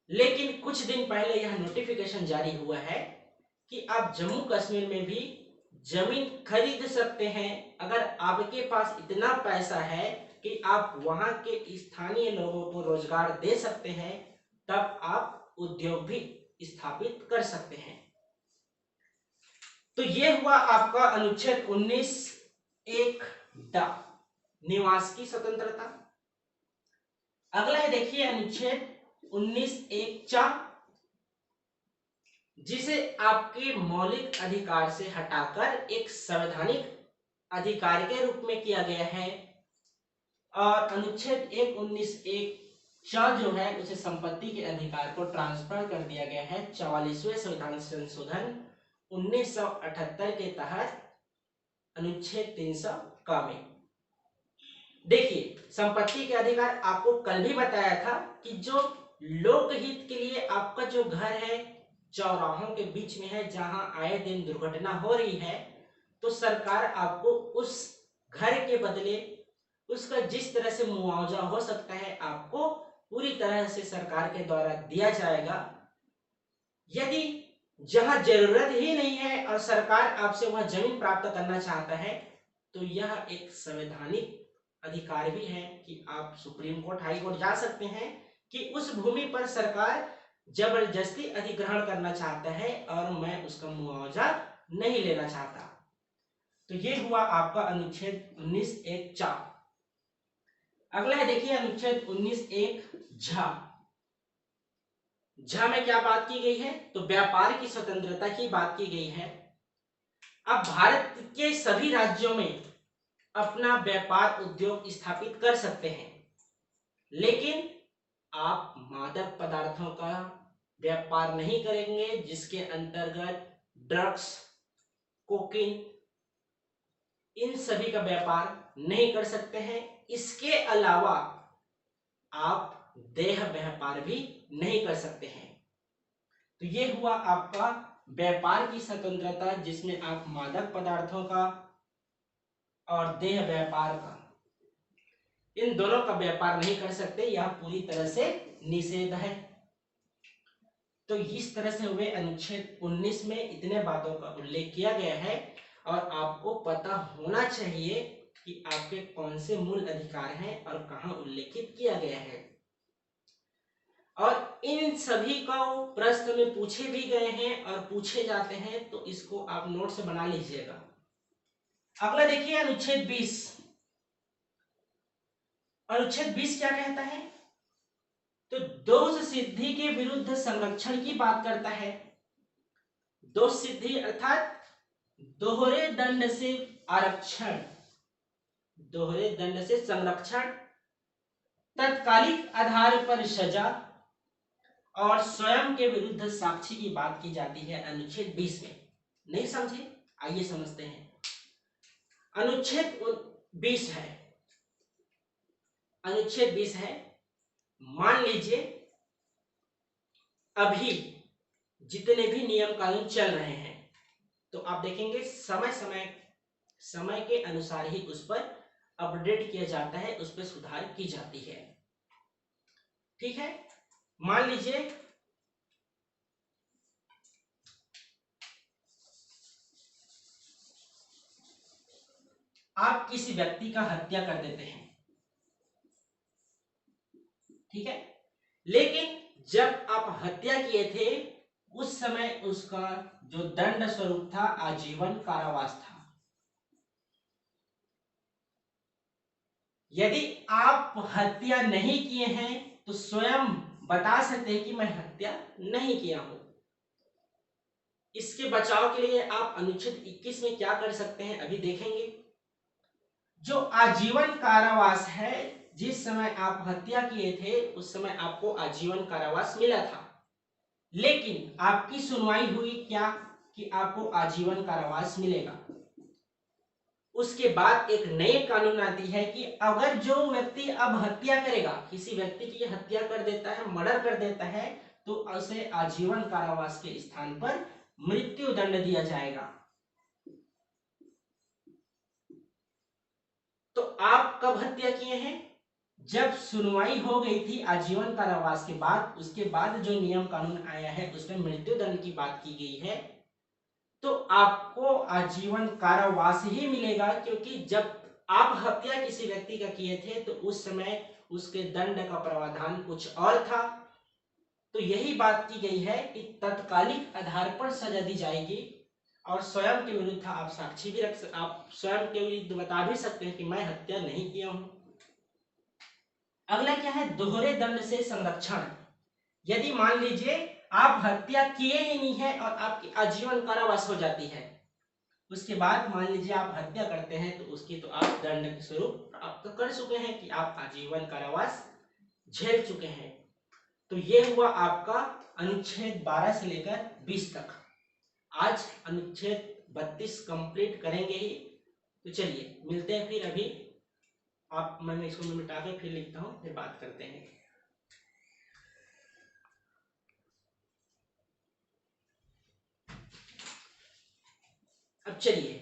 लेकिन कुछ दिन पहले यह नोटिफिकेशन जारी हुआ है कि आप जम्मू कश्मीर में भी जमीन खरीद सकते हैं। अगर आपके पास इतना पैसा है कि आप वहां के स्थानीय लोगों को रोजगार दे सकते हैं, तब आप उद्योग भी स्थापित कर सकते हैं। तो ये हुआ आपका अनुच्छेद 19(1) ड, निवास की स्वतंत्रता। अगला है देखिए अनुच्छेद 19(1) च, जिसे आपके मौलिक अधिकार से हटाकर एक संवैधानिक अधिकार के रूप में किया गया है। और अनुच्छेद 19(1) च जो है उसे संपत्ति के अधिकार को ट्रांसफर कर दिया गया है 44वें संविधान संशोधन 1978 के तहत अनुच्छेद 300 क में। देखिए, संपत्ति के अधिकार आपको कल भी बताया था कि जो लोकहित के लिए आपका जो घर है चौराहों के बीच में है, जहां आए दिन दुर्घटना हो रही है, तो सरकार आपको उस घर के बदले उसका जिस तरह से मुआवजा हो सकता है आपको पूरी तरह से सरकार के द्वारा दिया जाएगा। यदि जहां जरूरत ही नहीं है और सरकार आपसे वह जमीन प्राप्त करना चाहता है, तो यह एक संवैधानिक अधिकार भी है कि आप सुप्रीम कोर्ट, हाई कोर्ट जा सकते हैं कि उस भूमि पर सरकार जबरदस्ती अधिग्रहण करना चाहता है और मैं उसका मुआवजा नहीं लेना चाहता। तो ये हुआ आपका अनुच्छेद 19(1) च। अगला है देखिए अनुच्छेद 19(1) झ। झ में क्या बात की गई है? तो व्यापार की स्वतंत्रता की बात की गई है। अब भारत के सभी राज्यों में अपना व्यापार उद्योग स्थापित कर सकते हैं, लेकिन आप मादक पदार्थों का व्यापार नहीं करेंगे, जिसके अंतर्गत ड्रग्स, कोकीन, इन सभी का व्यापार नहीं कर सकते हैं। इसके अलावा आप देह व्यापार भी नहीं कर सकते हैं। तो ये हुआ आपका व्यापार की स्वतंत्रता, जिसमें आप मादक पदार्थों का और देह व्यापार का, इन दोनों का व्यापार नहीं कर सकते, यह पूरी तरह से निषेध है। तो इस तरह से हुए अनुच्छेद 19 में इतने बातों का उल्लेख किया गया है और आपको पता होना चाहिए कि आपके कौन से मूल अधिकार हैं और कहां उल्लेखित किया गया है। और इन सभी को प्रश्न में पूछे भी गए हैं और पूछे जाते हैं, तो इसको आप नोट से बना लीजिएगा। अगला देखिए अनुच्छेद 20। अनुच्छेद 20 क्या कहता है? तो दोष सिद्धि के विरुद्ध संरक्षण की बात करता है। दोष सिद्धि अर्थात दोहरे दंड से आरक्षण, दोहरे दंड से संरक्षण, तत्कालिक आधार पर सजा और स्वयं के विरुद्ध साक्षी की बात की जाती है अनुच्छेद 20 में। नहीं समझे? आइए समझते हैं। अनुच्छेद 20 है, अनुच्छेद 20 है, मान लीजिए अभी जितने भी नियम कानून चल रहे हैं, तो आप देखेंगे समय के अनुसार ही उस पर अपडेट किया जाता है, उस पर सुधार की जाती है। ठीक है, मान लीजिए आप किसी व्यक्ति का हत्या कर देते हैं, ठीक है, लेकिन जब आप हत्या किए थे उस समय उसका जो दंड स्वरूप था आजीवन कारावास था। यदि आप हत्या नहीं किए हैं तो स्वयं बता सकते हैं कि मैं हत्या नहीं किया हूं। इसके बचाव के लिए आप अनुच्छेद 21 में क्या कर सकते हैं अभी देखेंगे। जो आजीवन कारावास है, जिस समय आप हत्या किए थे उस समय आपको आजीवन कारावास मिला था, लेकिन आपकी सुनवाई हुई क्या कि आपको आजीवन कारावास मिलेगा। उसके बाद एक नई कानून आती है कि अगर जो व्यक्ति अब हत्या करेगा, किसी व्यक्ति की हत्या कर देता है, मर्डर कर देता है, तो उसे आजीवन कारावास के स्थान पर मृत्यु दंड दिया जाएगा। तो आप कब हत्या किए हैं? जब सुनवाई हो गई थी आजीवन कारावास के बाद, उसके बाद जो नियम कानून आया है उसमें मृत्यु दंड की बात की गई है, तो आपको आजीवन कारावास ही मिलेगा, क्योंकि जब आप हत्या किसी व्यक्ति का किए थे तो उस समय उसके दंड का प्रावधान कुछ और था। तो यही बात की गई है कि तत्कालिक आधार पर सजा दी जाएगी और स्वयं के विरुद्ध आप साक्षी भी आप स्वयं के विरुद्ध बता भी सकते हैं कि मैं हत्या नहीं किया हूं। अगला क्या है? दोहरे दंड से संरक्षण। यदि मान लीजिए आप हत्या किए ही नहीं है और आपकी आजीवन कारावास हो जाती है, उसके बाद मान लीजिए आप हत्या करते हैं तो उसकी तो आप दंड के स्वरूप प्राप्त कर चुके हैं कि आप आजीवन कारावास झेल चुके हैं। तो ये हुआ आपका अनुच्छेद 12 से लेकर 20 तक। आज अनुच्छेद 32 कंप्लीट करेंगे ही। तो चलिए मिलते हैं फिर। अभी मैं इसको मिटा के फिर लिखता हूँ, फिर बात करते हैं। अब चलिए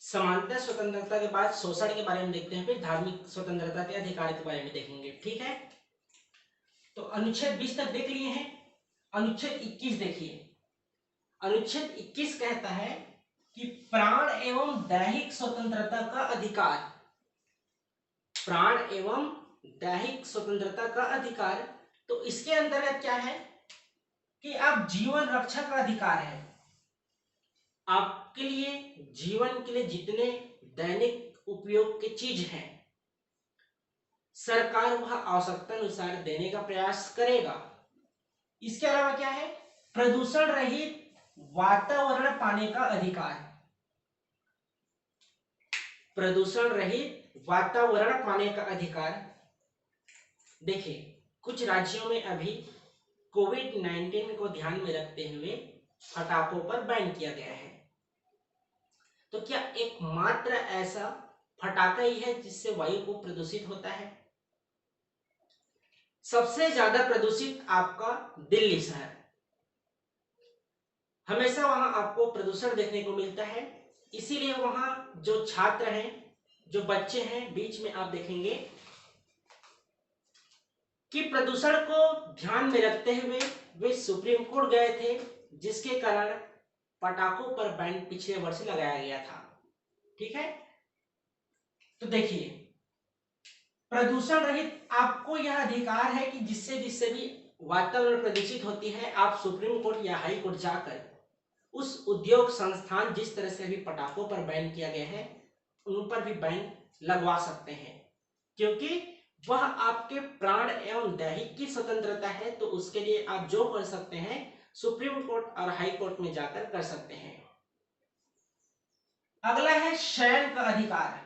समानता स्वतंत्रता के बाद शोषण के बारे में देखते हैं, फिर धार्मिक स्वतंत्रता के अधिकार के बारे में देखेंगे। ठीक है, तो अनुच्छेद 20 तक देख लिए हैं। अनुच्छेद 21 देखिए। अनुच्छेद 21 कहता है कि प्राण एवं दैहिक स्वतंत्रता का अधिकार। प्राण एवं दैहिक स्वतंत्रता का अधिकार, तो इसके अंतर्गत क्या है कि आप जीवन रक्षा का अधिकार है। आपके लिए जीवन के लिए जितने दैनिक उपयोग की चीज हैं, सरकार वह आवश्यकता अनुसार देने का प्रयास करेगा। इसके अलावा क्या है? प्रदूषण रहित वातावरण पाने का अधिकार। प्रदूषण रहित वातावरण पाने का अधिकार। देखिए कुछ राज्यों में अभी कोविड-19 को ध्यान में रखते हुए पटाखों पर बैन किया गया है। तो क्या एकमात्र ऐसा फटाका ही है जिससे वायु को प्रदूषित होता है? सबसे ज्यादा प्रदूषित आपका दिल्ली शहर, हमेशा वहां आपको प्रदूषण देखने को मिलता है। इसीलिए वहां जो छात्र हैं, जो बच्चे हैं, बीच में आप देखेंगे कि प्रदूषण को ध्यान में रखते हुए वे सुप्रीम कोर्ट गए थे, जिसके कारण पटाखों पर बैन पिछले वर्ष लगाया गया था। ठीक है, तो देखिए प्रदूषण रहित आपको यह अधिकार है कि जिससे भी वातावरण प्रदूषित होती है, आप सुप्रीम कोर्ट या हाई कोर्ट जाकर उस उद्योग संस्थान जिस तरह से अभी पटाखों पर बैन किया गया है उन पर भी बैन लगवा सकते हैं, क्योंकि वह आपके प्राण एवं दैहिक की स्वतंत्रता है। तो उसके लिए आप जो कर सकते हैं सुप्रीम कोर्ट और हाई कोर्ट में जाकर कर सकते हैं। अगला है शयन का अधिकार।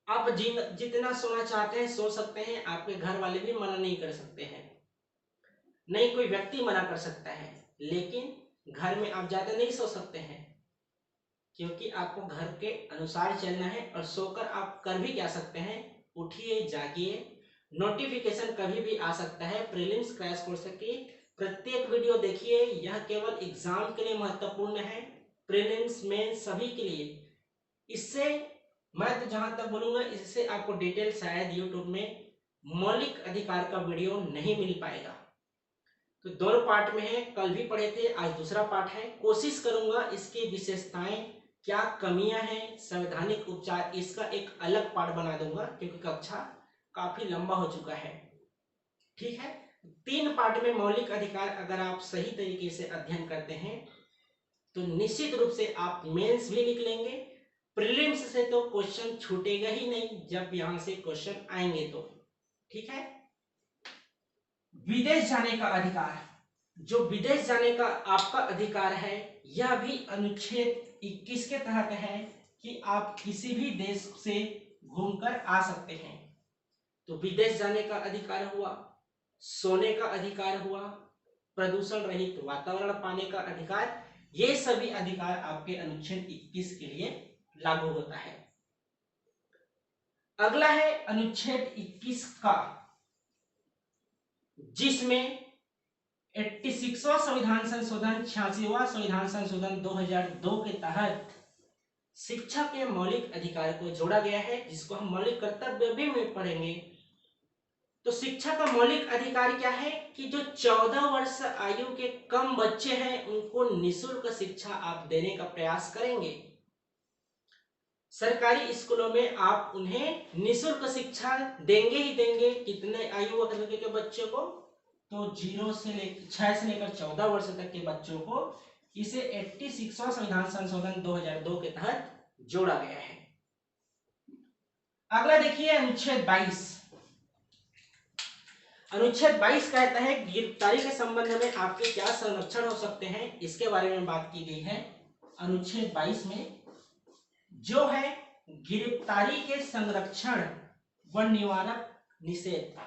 आप जितना सोना चाहते हैं सो सकते हैं, आपके घर वाले भी मना नहीं कर सकते हैं, नहीं कोई व्यक्ति मना कर सकता है, लेकिन घर में आप ज्यादा नहीं सो सकते हैं, क्योंकि आपको घर के अनुसार चलना है। और सोकर आप कर भी क्या सकते हैं, उठिए, जागिए, नोटिफिकेशन कभी भी आ सकता है। प्रीलिम्स क्रैश कोर्स की प्रत्येक वीडियो देखिए, यह केवल एग्जाम के लिए महत्वपूर्ण है, प्रीलिम्स मेंस सभी के लिए। इससे मैं तो जहां तक बोलूंगा, इससे आपको डिटेल शायद यूट्यूब में मौलिक अधिकार का वीडियो नहीं मिल पाएगा। तो दोनों पार्ट में है, कल भी पढ़े थे, आज दूसरा पार्ट है। कोशिश करूंगा इसकी विशेषताएं, क्या कमियां हैं, संवैधानिक उपचार, इसका एक अलग पार्ट बना दूंगा क्योंकि कक्षा काफी लंबा हो चुका है। ठीक है, 3 पार्ट में मौलिक अधिकार अगर आप सही तरीके से अध्ययन करते हैं तो निश्चित रूप से आप मेंस भी लिख लेंगे। प्रीलिम्स से तो क्वेश्चन छूटेगा ही नहीं जब यहां से क्वेश्चन आएंगे तो। ठीक है, विदेश जाने का अधिकार, जो विदेश जाने का आपका अधिकार है, यह भी अनुच्छेद 21 के तहत है कि आप किसी भी देश से घूमकर आ सकते हैं। तो विदेश जाने का अधिकार हुआ, सोने का अधिकार हुआ, प्रदूषण रहित वातावरण पाने का अधिकार, ये सभी अधिकार आपके अनुच्छेद 21 के लिए लागू होता है। अगला है अनुच्छेद 21 का, जिसमें 86वां संविधान संशोधन, 86वां संविधान संशोधन 2002 के तहत शिक्षा के मौलिक अधिकार को जोड़ा गया है, जिसको हम मौलिक कर्तव्य भी में पढ़ेंगे। तो शिक्षा का मौलिक अधिकार क्या है कि जो 14 वर्ष आयु के कम बच्चे हैं उनको निःशुल्क शिक्षा आप देने का प्रयास करेंगे। सरकारी स्कूलों में आप उन्हें निःशुल्क शिक्षा देंगे ही देंगे। कितने आयु वर्ग के बच्चों को? तो 6 से लेकर 14 वर्ष तक के बच्चों को इसे 86वां संविधान संशोधन 2002 के तहत जोड़ा गया है। अगला देखिए अनुच्छेद 22। अनुच्छेद 22 कहता है गिरफ्तारी के संबंध में आपके क्या संरक्षण हो सकते हैं, इसके बारे में बात की गई है। अनुच्छेद 22 में जो है गिरफ्तारी के संरक्षण व निवारक निषेध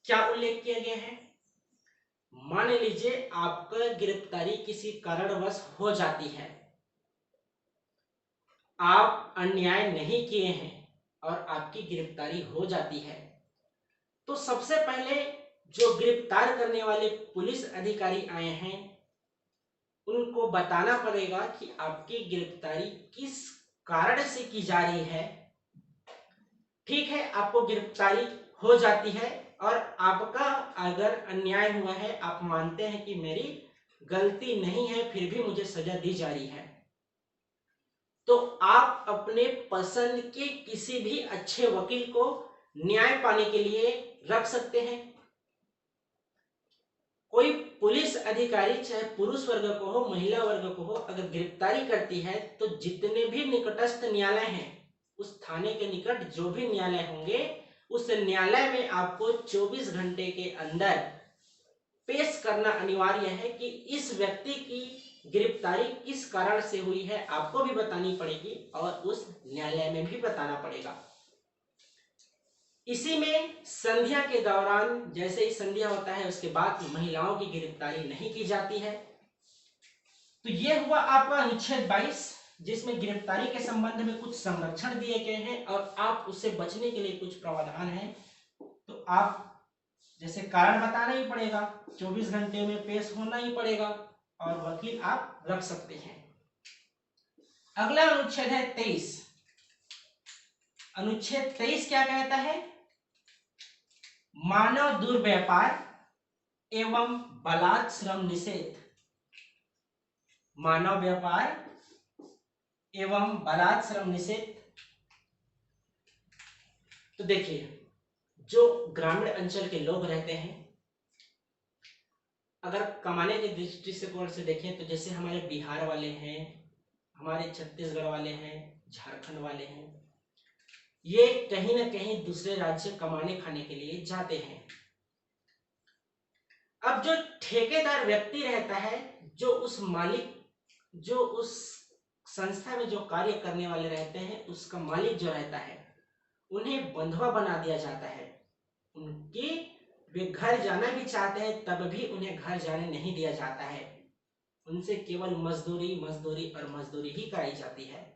क्या उल्लेख किया गया है। मान लीजिए आपका गिरफ्तारी किसी कारणवश हो जाती है, आप अन्याय नहीं किए हैं और आपकी गिरफ्तारी हो जाती है, तो सबसे पहले जो गिरफ्तार करने वाले पुलिस अधिकारी आए हैं उनको बताना पड़ेगा कि आपकी गिरफ्तारी किस कारण से की जा रही है। ठीक है, आपको गिरफ्तारी हो जाती है और आपका अगर अन्याय हुआ है, आप मानते हैं कि मेरी गलती नहीं है फिर भी मुझे सजा दी जा रही है, तो आप अपने पसंद के किसी भी अच्छे वकील को न्याय पाने के लिए रख सकते हैं। कोई पुलिस अधिकारी चाहे पुरुष वर्ग को हो महिला वर्ग को हो, अगर गिरफ्तारी करती है तो जितने भी निकटस्थ न्यायालय हैं, उस थाने के निकट जो भी न्यायालय होंगे, उस न्यायालय में आपको 24 घंटे के अंदर पेश करना अनिवार्य है कि इस व्यक्ति की गिरफ्तारी किस कारण से हुई है, आपको भी बतानी पड़ेगी और उस न्यायालय में भी बताना पड़ेगा। इसी में संध्या के दौरान, जैसे ही संध्या होता है उसके बाद महिलाओं की गिरफ्तारी नहीं की जाती है। तो ये हुआ आपका अनुच्छेद 22, जिसमें गिरफ्तारी के संबंध में कुछ संरक्षण दिए गए हैं और आप उससे बचने के लिए कुछ प्रावधान है। तो आप जैसे कारण बताना ही पड़ेगा, 24 घंटे में पेश होना ही पड़ेगा और वकील आप रख सकते हैं। अगला अनुच्छेद है 23। अनुच्छेद 23 क्या कहता है? मानव दुर्व्यापार एवं बलात् श्रम निषेध। मानव व्यापार एवं बलात् श्रम निषेध। तो देखिए, जो ग्रामीण अंचल के लोग रहते हैं, अगर कमाने की दृष्टिकोण से देखें तो जैसे हमारे बिहार वाले हैं, हमारे छत्तीसगढ़ वाले हैं, झारखंड वाले हैं, ये कहीं ना कहीं दूसरे राज्य कमाने खाने के लिए जाते हैं। अब जो ठेकेदार व्यक्ति रहता है, जो उस मालिक, जो उस संस्था में जो कार्य करने वाले रहते हैं, उसका मालिक जो रहता है, उन्हें बंधुआ बना दिया जाता है। उनकी वे घर जाना भी चाहते हैं तब भी उन्हें घर जाने नहीं दिया जाता है। उनसे केवल मजदूरी मजदूरी और मजदूरी ही कराई जाती है।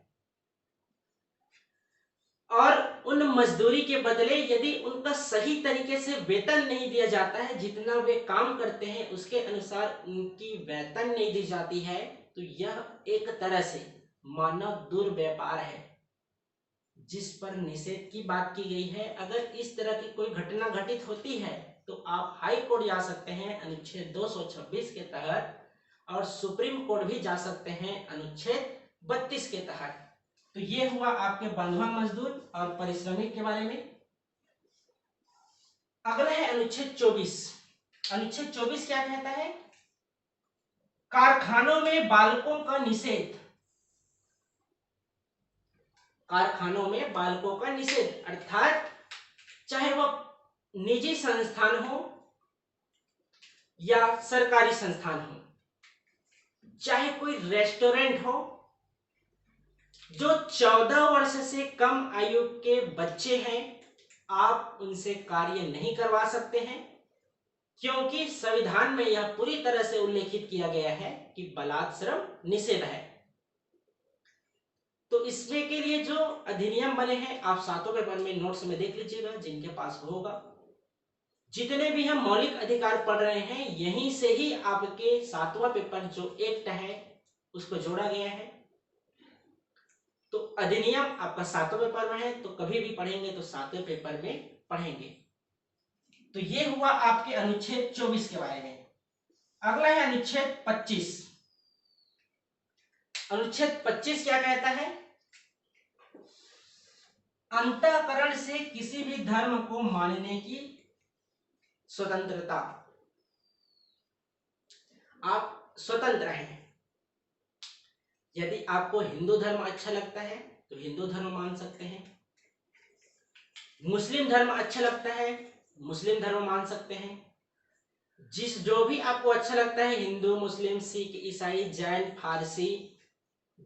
और उन मजदूरी के बदले यदि उनका सही तरीके से वेतन नहीं दिया जाता है, जितना वे काम करते हैं उसके अनुसार उनकी वेतन नहीं दी जाती है, तो यह एक तरह से मानव दुर्व्यापार है जिस पर निषेध की बात की गई है। अगर इस तरह की कोई घटना घटित होती है तो आप हाई कोर्ट जा सकते हैं अनुच्छेद 226 के तहत, और सुप्रीम कोर्ट भी जा सकते हैं अनुच्छेद 32 के तहत। तो ये हुआ आपके बंधुआ मजदूर और परिश्रमिक के बारे में। अगला है अनुच्छेद 24। अनुच्छेद 24 क्या कहता है? कारखानों में बालकों का निषेध। कारखानों में बालकों का निषेध अर्थात चाहे वह निजी संस्थान हो या सरकारी संस्थान हो, चाहे कोई रेस्टोरेंट हो, जो 14 वर्ष से कम आयु के बच्चे हैं आप उनसे कार्य नहीं करवा सकते हैं, क्योंकि संविधान में यह पूरी तरह से उल्लेखित किया गया है कि बलात्श्रम निषेध है। तो इसमें के लिए जो अधिनियम बने हैं आप सातों पेपर में नोट्स में देख लीजिएगा जिनके पास होगा। जितने भी हम मौलिक अधिकार पढ़ रहे हैं यहीं से ही आपके 7वां पेपर जो एक्ट है उसको जोड़ा गया है। तो अधिनियम आपका 7वें पेपर में है, तो कभी भी पढ़ेंगे तो 7वें पेपर में पढ़ेंगे। तो ये हुआ आपके अनुच्छेद 24 के बारे में। अगला है अनुच्छेद 25। अनुच्छेद 25 क्या कहता है? अंतःकरण से किसी भी धर्म को मानने की स्वतंत्रता। आप स्वतंत्र हैं। यदि आपको हिंदू धर्म अच्छा लगता है तो हिंदू धर्म मान सकते हैं, मुस्लिम धर्म अच्छा लगता है मुस्लिम धर्म मान सकते हैं, जो भी आपको अच्छा लगता है, हिंदू, मुस्लिम, सिख, ईसाई, जैन, फारसी,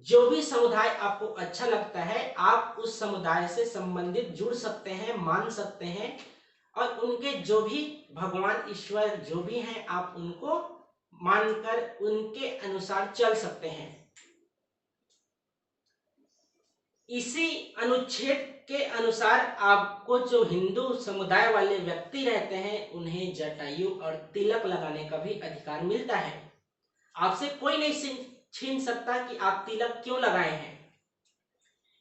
जो भी समुदाय आपको अच्छा लगता है आप उस समुदाय से संबंधित जुड़ सकते हैं, मान सकते हैं, और उनके जो भी भगवान ईश्वर जो भी हैं आप उनको मानकर उनके अनुसार चल सकते हैं। इसी अनुच्छेद के अनुसार आपको जो हिंदू समुदाय वाले व्यक्ति रहते हैं उन्हें जटायु और तिलक लगाने का भी अधिकार मिलता है। आपसे कोई नहीं छीन सकता कि आप तिलक क्यों लगाए हैं।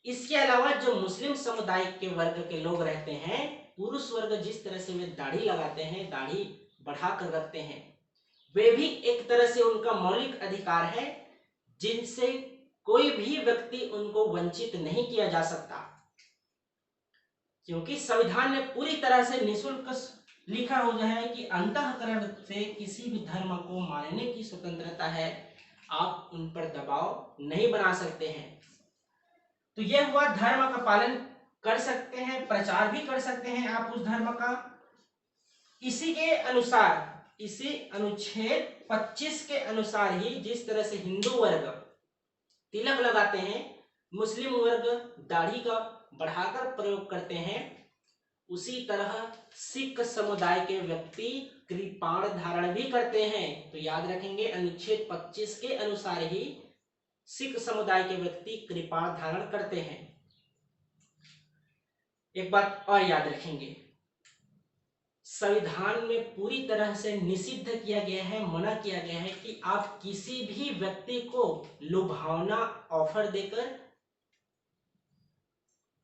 इसके अलावा जो मुस्लिम समुदाय के वर्ग के लोग रहते हैं, पुरुष वर्ग जिस तरह से वे दाढ़ी लगाते हैं, दाढ़ी बढ़ाकर रखते हैं, वे भी एक तरह से उनका मौलिक अधिकार है जिनसे कोई भी व्यक्ति उनको वंचित नहीं किया जा सकता, क्योंकि संविधान ने पूरी तरह से निःशुल्क लिखा हो गया है कि अंतःकरण से किसी भी धर्म को मानने की स्वतंत्रता है, आप उन पर दबाव नहीं बना सकते हैं। तो यह हुआ धर्म का पालन कर सकते हैं, प्रचार भी कर सकते हैं आप उस धर्म का। इसी के अनुसार, इसी अनुच्छेद 25 के अनुसार ही जिस तरह से हिंदू वर्ग तिलक लगाते हैं, मुस्लिम वर्ग दाढ़ी का बढ़ाकर प्रयोग करते हैं, उसी तरह सिख समुदाय के व्यक्ति कृपाण धारण भी करते हैं। तो याद रखेंगे अनुच्छेद 25 के अनुसार ही सिख समुदाय के व्यक्ति कृपाण धारण करते हैं। एक बात और याद रखेंगे, संविधान में पूरी तरह से निषिद्ध किया गया है, मना किया गया है कि आप किसी भी व्यक्ति को लुभावना ऑफर देकर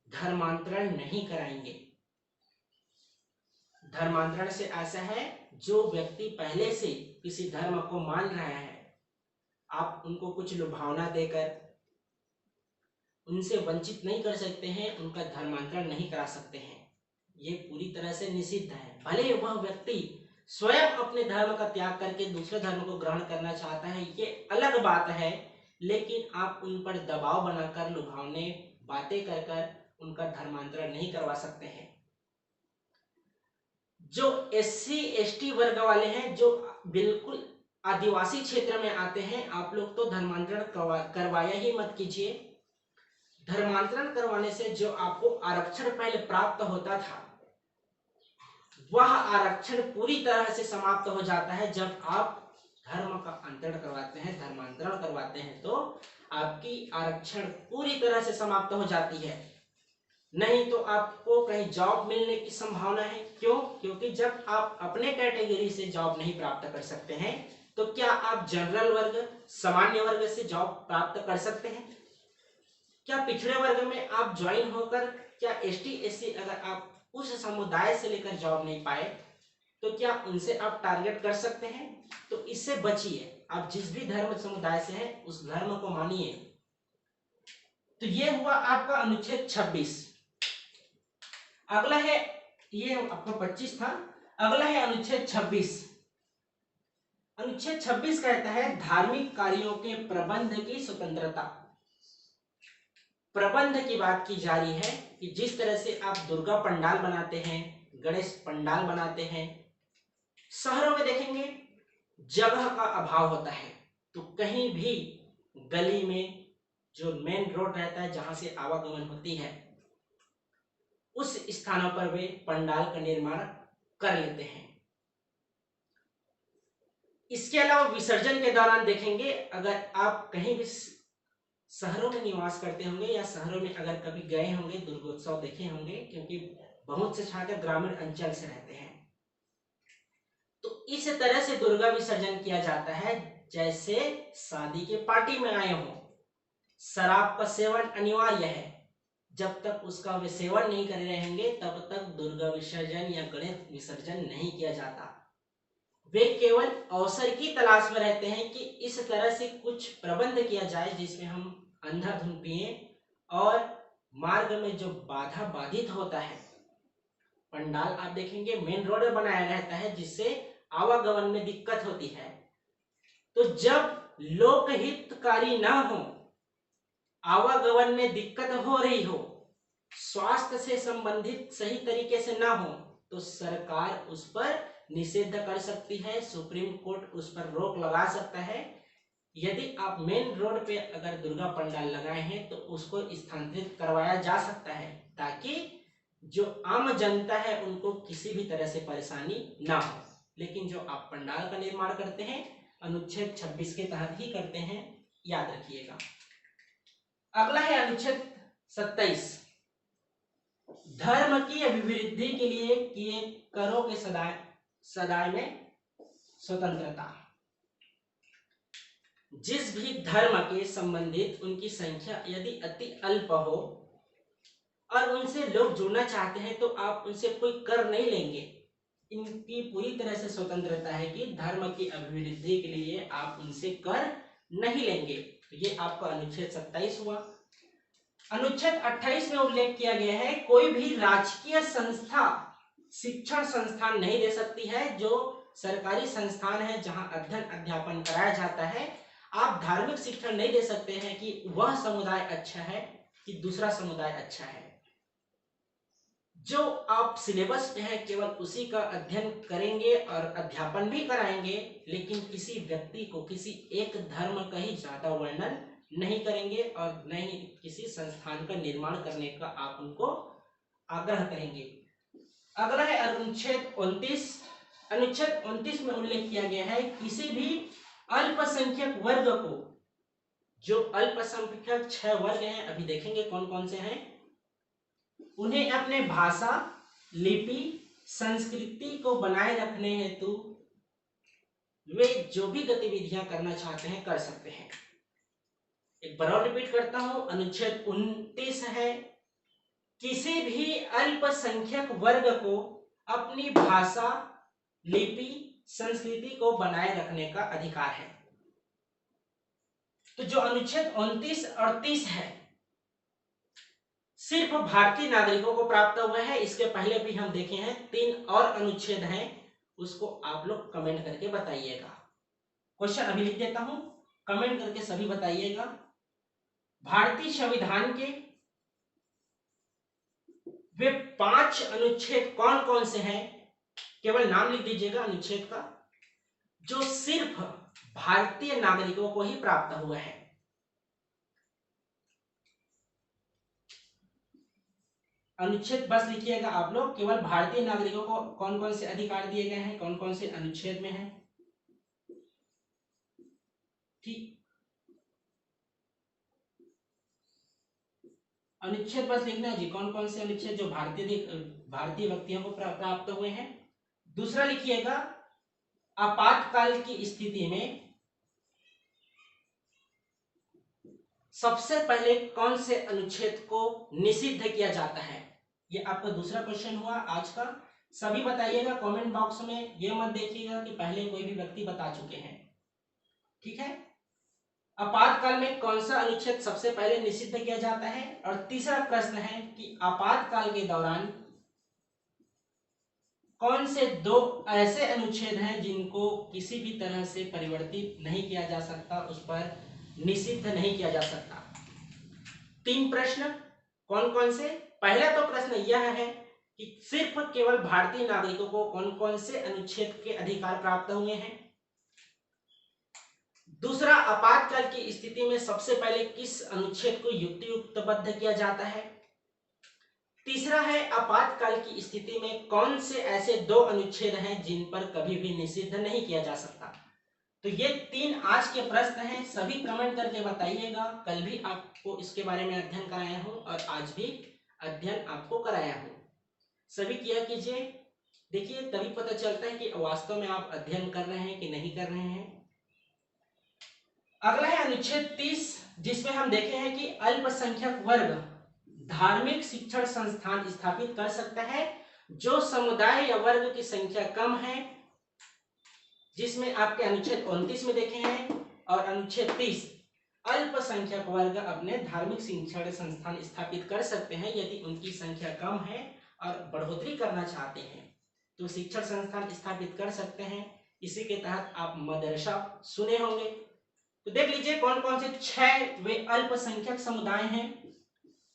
धर्मांतरण नहीं कराएंगे। धर्मांतरण से ऐसा है जो व्यक्ति पहले से किसी धर्म को मान रहा है, आप उनको कुछ लुभावना देकर उनसे वंचित नहीं कर सकते हैं, उनका धर्मांतरण नहीं करा सकते हैं। ये पूरी तरह से निषिद्ध है। भले वह व्यक्ति स्वयं अपने धर्म का त्याग करके दूसरे धर्म को ग्रहण करना चाहता है, ये अलग बात है, लेकिन आप उन पर दबाव बनाकर लुभावने बातें कर कर उनका धर्मांतरण नहीं करवा सकते हैं। जो SC ST वर्ग वाले हैं, जो बिल्कुल आदिवासी क्षेत्र में आते हैं, आप लोग तो धर्मांतरण करवाया ही मत कीजिए। धर्मांतरण करवाने से जो आपको आरक्षण पहले प्राप्त होता था, वह आरक्षण पूरी तरह से समाप्त हो जाता है जब आप धर्म का अंतरण करवाते हैं, धर्मांतरण करवाते हैं, तो आपकी आरक्षण पूरी तरह से समाप्त हो जाती है। नहीं तो आपको कहीं जॉब मिलने की संभावना है। क्यों? क्योंकि जब आप अपने कैटेगरी से जॉब नहीं प्राप्त कर सकते हैं तो क्या आप जनरल वर्ग, सामान्य वर्ग से जॉब प्राप्त कर सकते हैं? क्या पिछड़े वर्ग में आप ज्वाइन होकर, क्या एसटी एससी अगर आप उस समुदाय से लेकर जॉब नहीं पाए तो क्या उनसे आप टारगेट कर सकते हैं? तो इससे बचिए। आप जिस भी धर्म समुदाय से हैं उस धर्म को मानिए। तो ये हुआ आपका अनुच्छेद 26। अगला है, ये आपका 25 था। अगला है अनुच्छेद 26। अनुच्छेद 26 कहता है धार्मिक कार्यों के प्रबंध की स्वतंत्रता। प्रबंध की बात की जा रही है कि जिस तरह से आप दुर्गा पंडाल बनाते हैं, गणेश पंडाल बनाते हैं, शहरों में देखेंगे जगह का अभाव होता है तो कहीं भी गली में जो मेन रोड रहता है जहां से आवागमन होती है उस स्थानों पर वे पंडाल का निर्माण कर लेते हैं। इसके अलावा विसर्जन के दौरान देखेंगे, अगर आप कहीं भी शहरों में निवास करते होंगे या शहरों में अगर कभी गए होंगे, दुर्गोत्सव देखे होंगे, क्योंकि बहुत से छात्र ग्रामीण अंचल से रहते हैं, तो इस तरह से दुर्गा विसर्जन किया जाता है जैसे शादी के पार्टी में आए हों। शराब का सेवन अनिवार्य है। जब तक उसका वे सेवन नहीं कर रहेंगे तब तक दुर्गा विसर्जन या गणेश विसर्जन नहीं किया जाता। वे केवल अवसर की तलाश में रहते हैं कि इस तरह से कुछ प्रबंध किया जाए जिसमें हम अंधाधुंध पिए और मार्ग में जो बाधा बाधित होता है, पंडाल आप देखेंगे मेन रोड में बनाया रहता है जिससे आवागमन में दिक्कत होती है। तो जब लोकहितकारी ना हो, आवागमन में दिक्कत हो रही हो, स्वास्थ्य से संबंधित सही तरीके से ना हो, तो सरकार उस पर निषेध कर सकती है, सुप्रीम कोर्ट उस पर रोक लगा सकता है। यदि आप मेन रोड पे अगर दुर्गा पंडाल लगाए हैं तो उसको स्थानांतरित करवाया जा सकता है ताकि जो आम जनता है उनको किसी भी तरह से परेशानी ना हो। लेकिन जो आप पंडाल का निर्माण करते हैं अनुच्छेद 26 के तहत ही करते हैं, याद रखिएगा। अगला है अनुच्छेद 27। धर्म की अभिवृद्धि के लिए किए करों के सदाय में स्वतंत्रता। जिस भी धर्म के संबंधित उनकी संख्या यदि अति अल्प हो और उनसे लोग जुड़ना चाहते हैं तो आप उनसे कोई कर नहीं लेंगे। इनकी पूरी तरह से स्वतंत्रता है कि धर्म की अभिवृद्धि के लिए आप उनसे कर नहीं लेंगे। तो ये आपका अनुच्छेद 27 हुआ। अनुच्छेद 28 में उल्लेख किया गया है कोई भी राजकीय संस्था शिक्षण संस्थान नहीं दे सकती है। जो सरकारी संस्थान है जहां अध्ययन अध्यापन कराया जाता है, आप धार्मिक शिक्षण नहीं दे सकते हैं कि वह समुदाय अच्छा है कि दूसरा समुदाय अच्छा है। जो आप सिलेबस में है केवल उसी का अध्ययन करेंगे और अध्यापन भी कराएंगे, लेकिन किसी व्यक्ति को किसी एक धर्म का ही ज्यादा वर्णन नहीं करेंगे और न ही किसी संस्थान का निर्माण करने का आप उनको आग्रह करेंगे। अगला है अनुच्छेद 29। अनुच्छेद 29 में उल्लेख किया गया है किसी भी अल्पसंख्यक वर्ग को, जो अल्पसंख्यक 6 वर्ग हैं, अभी देखेंगे कौन कौन से हैं, उन्हें अपने भाषा, लिपि, संस्कृति को बनाए रखने हेतु वे जो भी गतिविधियां करना चाहते हैं कर सकते हैं। एक बार और रिपीट करता हूं, अनुच्छेद 29 है किसी भी अल्पसंख्यक वर्ग को अपनी भाषा, लिपि, संस्कृति को बनाए रखने का अधिकार है। तो जो अनुच्छेद 29 और 30 है सिर्फ भारतीय नागरिकों को प्राप्त हुआ है। इसके पहले भी हम देखे हैं 3 और अनुच्छेद हैं, उसको आप लोग कमेंट करके बताइएगा। क्वेश्चन अभी लिख देता हूं, कमेंट करके सभी बताइएगा। भारतीय संविधान के वे 5 अनुच्छेद कौन कौन से हैं, केवल नाम लिख दीजिएगा अनुच्छेद का, जो सिर्फ भारतीय नागरिकों को ही प्राप्त हुआ है। अनुच्छेद बस लिखिएगा आप लोग, केवल भारतीय नागरिकों को कौन कौन से अधिकार दिए गए हैं, कौन कौन से अनुच्छेद में हैं। ठीक, अनुच्छेद बस लिखना है जी, कौन कौन से अनुच्छेद जो भारतीय व्यक्तियों को प्राप्त हुए हैं। दूसरा लिखिएगा, आपातकाल की स्थिति में सबसे पहले कौन से अनुच्छेद को निषिद्ध किया जाता है। ये आपका दूसरा क्वेश्चन हुआ आज का। सभी बताइएगा कमेंट बॉक्स में, ये मत देखिएगा कि पहले कोई भी व्यक्ति बता चुके हैं, ठीक है। आपातकाल में कौन सा अनुच्छेद सबसे पहले निषिद्ध किया जाता है। और तीसरा प्रश्न है कि आपातकाल के दौरान कौन से दो ऐसे अनुच्छेद हैं जिनको किसी भी तरह से परिवर्तित नहीं किया जा सकता, उस पर निषिद्ध नहीं किया जा सकता। 3 प्रश्न कौन कौन से। पहला तो प्रश्न यह है कि सिर्फ केवल भारतीय नागरिकों को कौन कौन से अनुच्छेद के अधिकार प्राप्त हुए हैं। दूसरा, आपातकाल की स्थिति में सबसे पहले किस अनुच्छेद को युक्तियुक्तबद्ध किया जाता है। तीसरा है, आपातकाल की स्थिति में कौन से ऐसे 2 अनुच्छेद हैं जिन पर कभी भी निषिद्ध नहीं किया जा सकता। तो ये 3 आज के प्रश्न हैं, सभी कमेंट करके बताइएगा। कल भी आपको इसके बारे में अध्ययन कराया हूं और आज भी अध्ययन आपको कराया हूं। सभी किया कीजिए, देखिए तभी पता चलता है कि वास्तव में आप अध्ययन कर रहे हैं कि नहीं कर रहे हैं। अगला है अनुच्छेद 30, जिसमें हम देखे हैं कि अल्पसंख्यक वर्ग धार्मिक शिक्षण संस्थान स्थापित कर सकता है जो समुदाय या वर्ग की संख्या कम है, जिसमें आपके अनुच्छेद 29 में देखे हैं। और अनुच्छेद 30, अल्पसंख्यक वर्ग अपने धार्मिक शिक्षण संस्थान स्थापित कर सकते हैं यदि उनकी संख्या कम है और बढ़ोतरी करना चाहते हैं तो शिक्षण संस्थान स्थापित कर सकते हैं। इसी के तहत आप मदरसा सुने होंगे। तो देख लीजिए कौन कौन से 6 वे अल्पसंख्यक समुदाय हैं।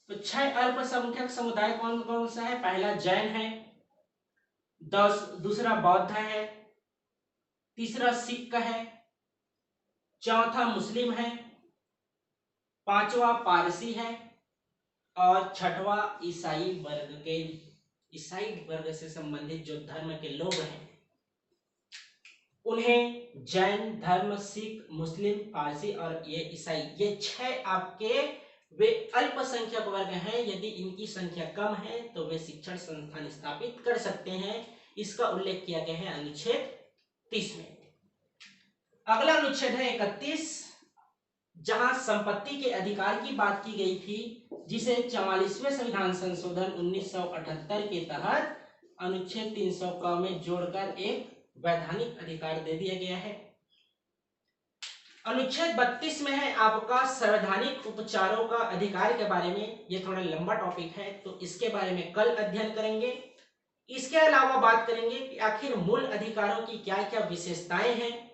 तो 6 अल्पसंख्यक समुदाय कौन कौन सा है। पहला जैन है, दूसरा बौद्ध है, तीसरा सिख है, चौथा मुस्लिम है, पांचवा पारसी है और छठवा ईसाई वर्ग से संबंधित जो धर्म के लोग हैं उन्हें जैन धर्म, सिख, मुस्लिम, पारसी और ये ईसाई, ये 6 आपके वे अल्पसंख्यक वर्ग हैं। यदि इनकी संख्या कम है तो वे शिक्षण संस्थान स्थापित कर सकते हैं। इसका उल्लेख किया गया है अनुच्छेद 30 में। अगला अनुच्छेद है 31, जहां संपत्ति के अधिकार की बात की गई थी, जिसे 44वें संविधान संशोधन 1978 के तहत अनुच्छेद 300 में जोड़कर एक वैधानिक अधिकार दे दिया गया है। अनुच्छेद 32 में है आपका संवैधानिक उपचारों का अधिकार के बारे में। ये थोड़ा लंबा टॉपिक है तो इसके बारे में कल अध्ययन करेंगे। इसके अलावा बात करेंगे कि आखिर मूल अधिकारों की क्या क्या विशेषताएं हैं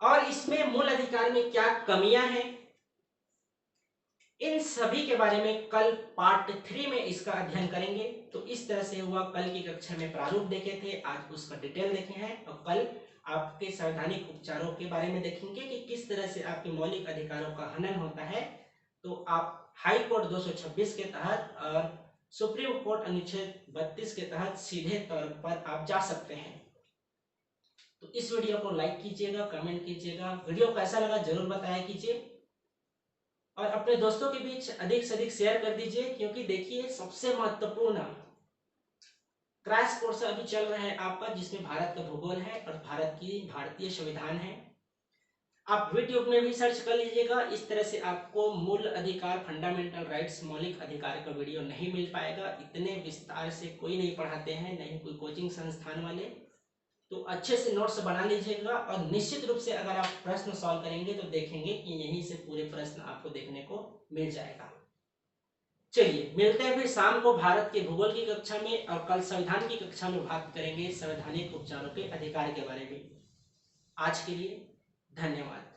और इसमें मूल अधिकार में क्या कमियां हैं। इन सभी के बारे में कल पार्ट 3 में इसका अध्ययन करेंगे। तो इस तरह से हुआ, कल की कक्षा में प्रारूप देखे थे, आज उसका डिटेल देखे हैं और कल आपके संवैधानिक उपचारों के बारे में देखेंगे कि किस तरह से आपके मौलिक अधिकारों का हनन होता है। तो आप हाई कोर्ट 226 के तहत और सुप्रीम कोर्ट अनुच्छेद 32 के तहत सीधे तौर पर आप जा सकते हैं। तो इस वीडियो को लाइक कीजिएगा, कमेंट कीजिएगा, वीडियो कैसा लगा जरूर बताया कीजिए और अपने दोस्तों के बीच अधिक से अधिक शेयर कर दीजिए। क्योंकि देखिए सबसे महत्वपूर्ण क्रैश कोर्स अभी चल रहा है आपका, जिसमें भारत का भूगोल है और भारतीय संविधान है। आप यूट्यूब में भी सर्च कर लीजिएगा। इस तरह से आपको मूल अधिकार, फंडामेंटल राइट्स, मौलिक अधिकार का वीडियो नहीं मिल पाएगा। इतने विस्तार से कोई नहीं पढ़ाते हैं, नहीं कोई कोचिंग संस्थान वाले। तो अच्छे से नोट्स बना लीजिएगा और निश्चित रूप से अगर आप प्रश्न सॉल्व करेंगे तो देखेंगे कि यहीं से पूरे प्रश्न आपको देखने को मिल जाएगा। चलिए मिलते हैं फिर शाम को भारत के भूगोल की कक्षा में और कल संविधान की कक्षा में बात करेंगे संवैधानिक उपचारों के अधिकार के बारे में। आज के लिए धन्यवाद।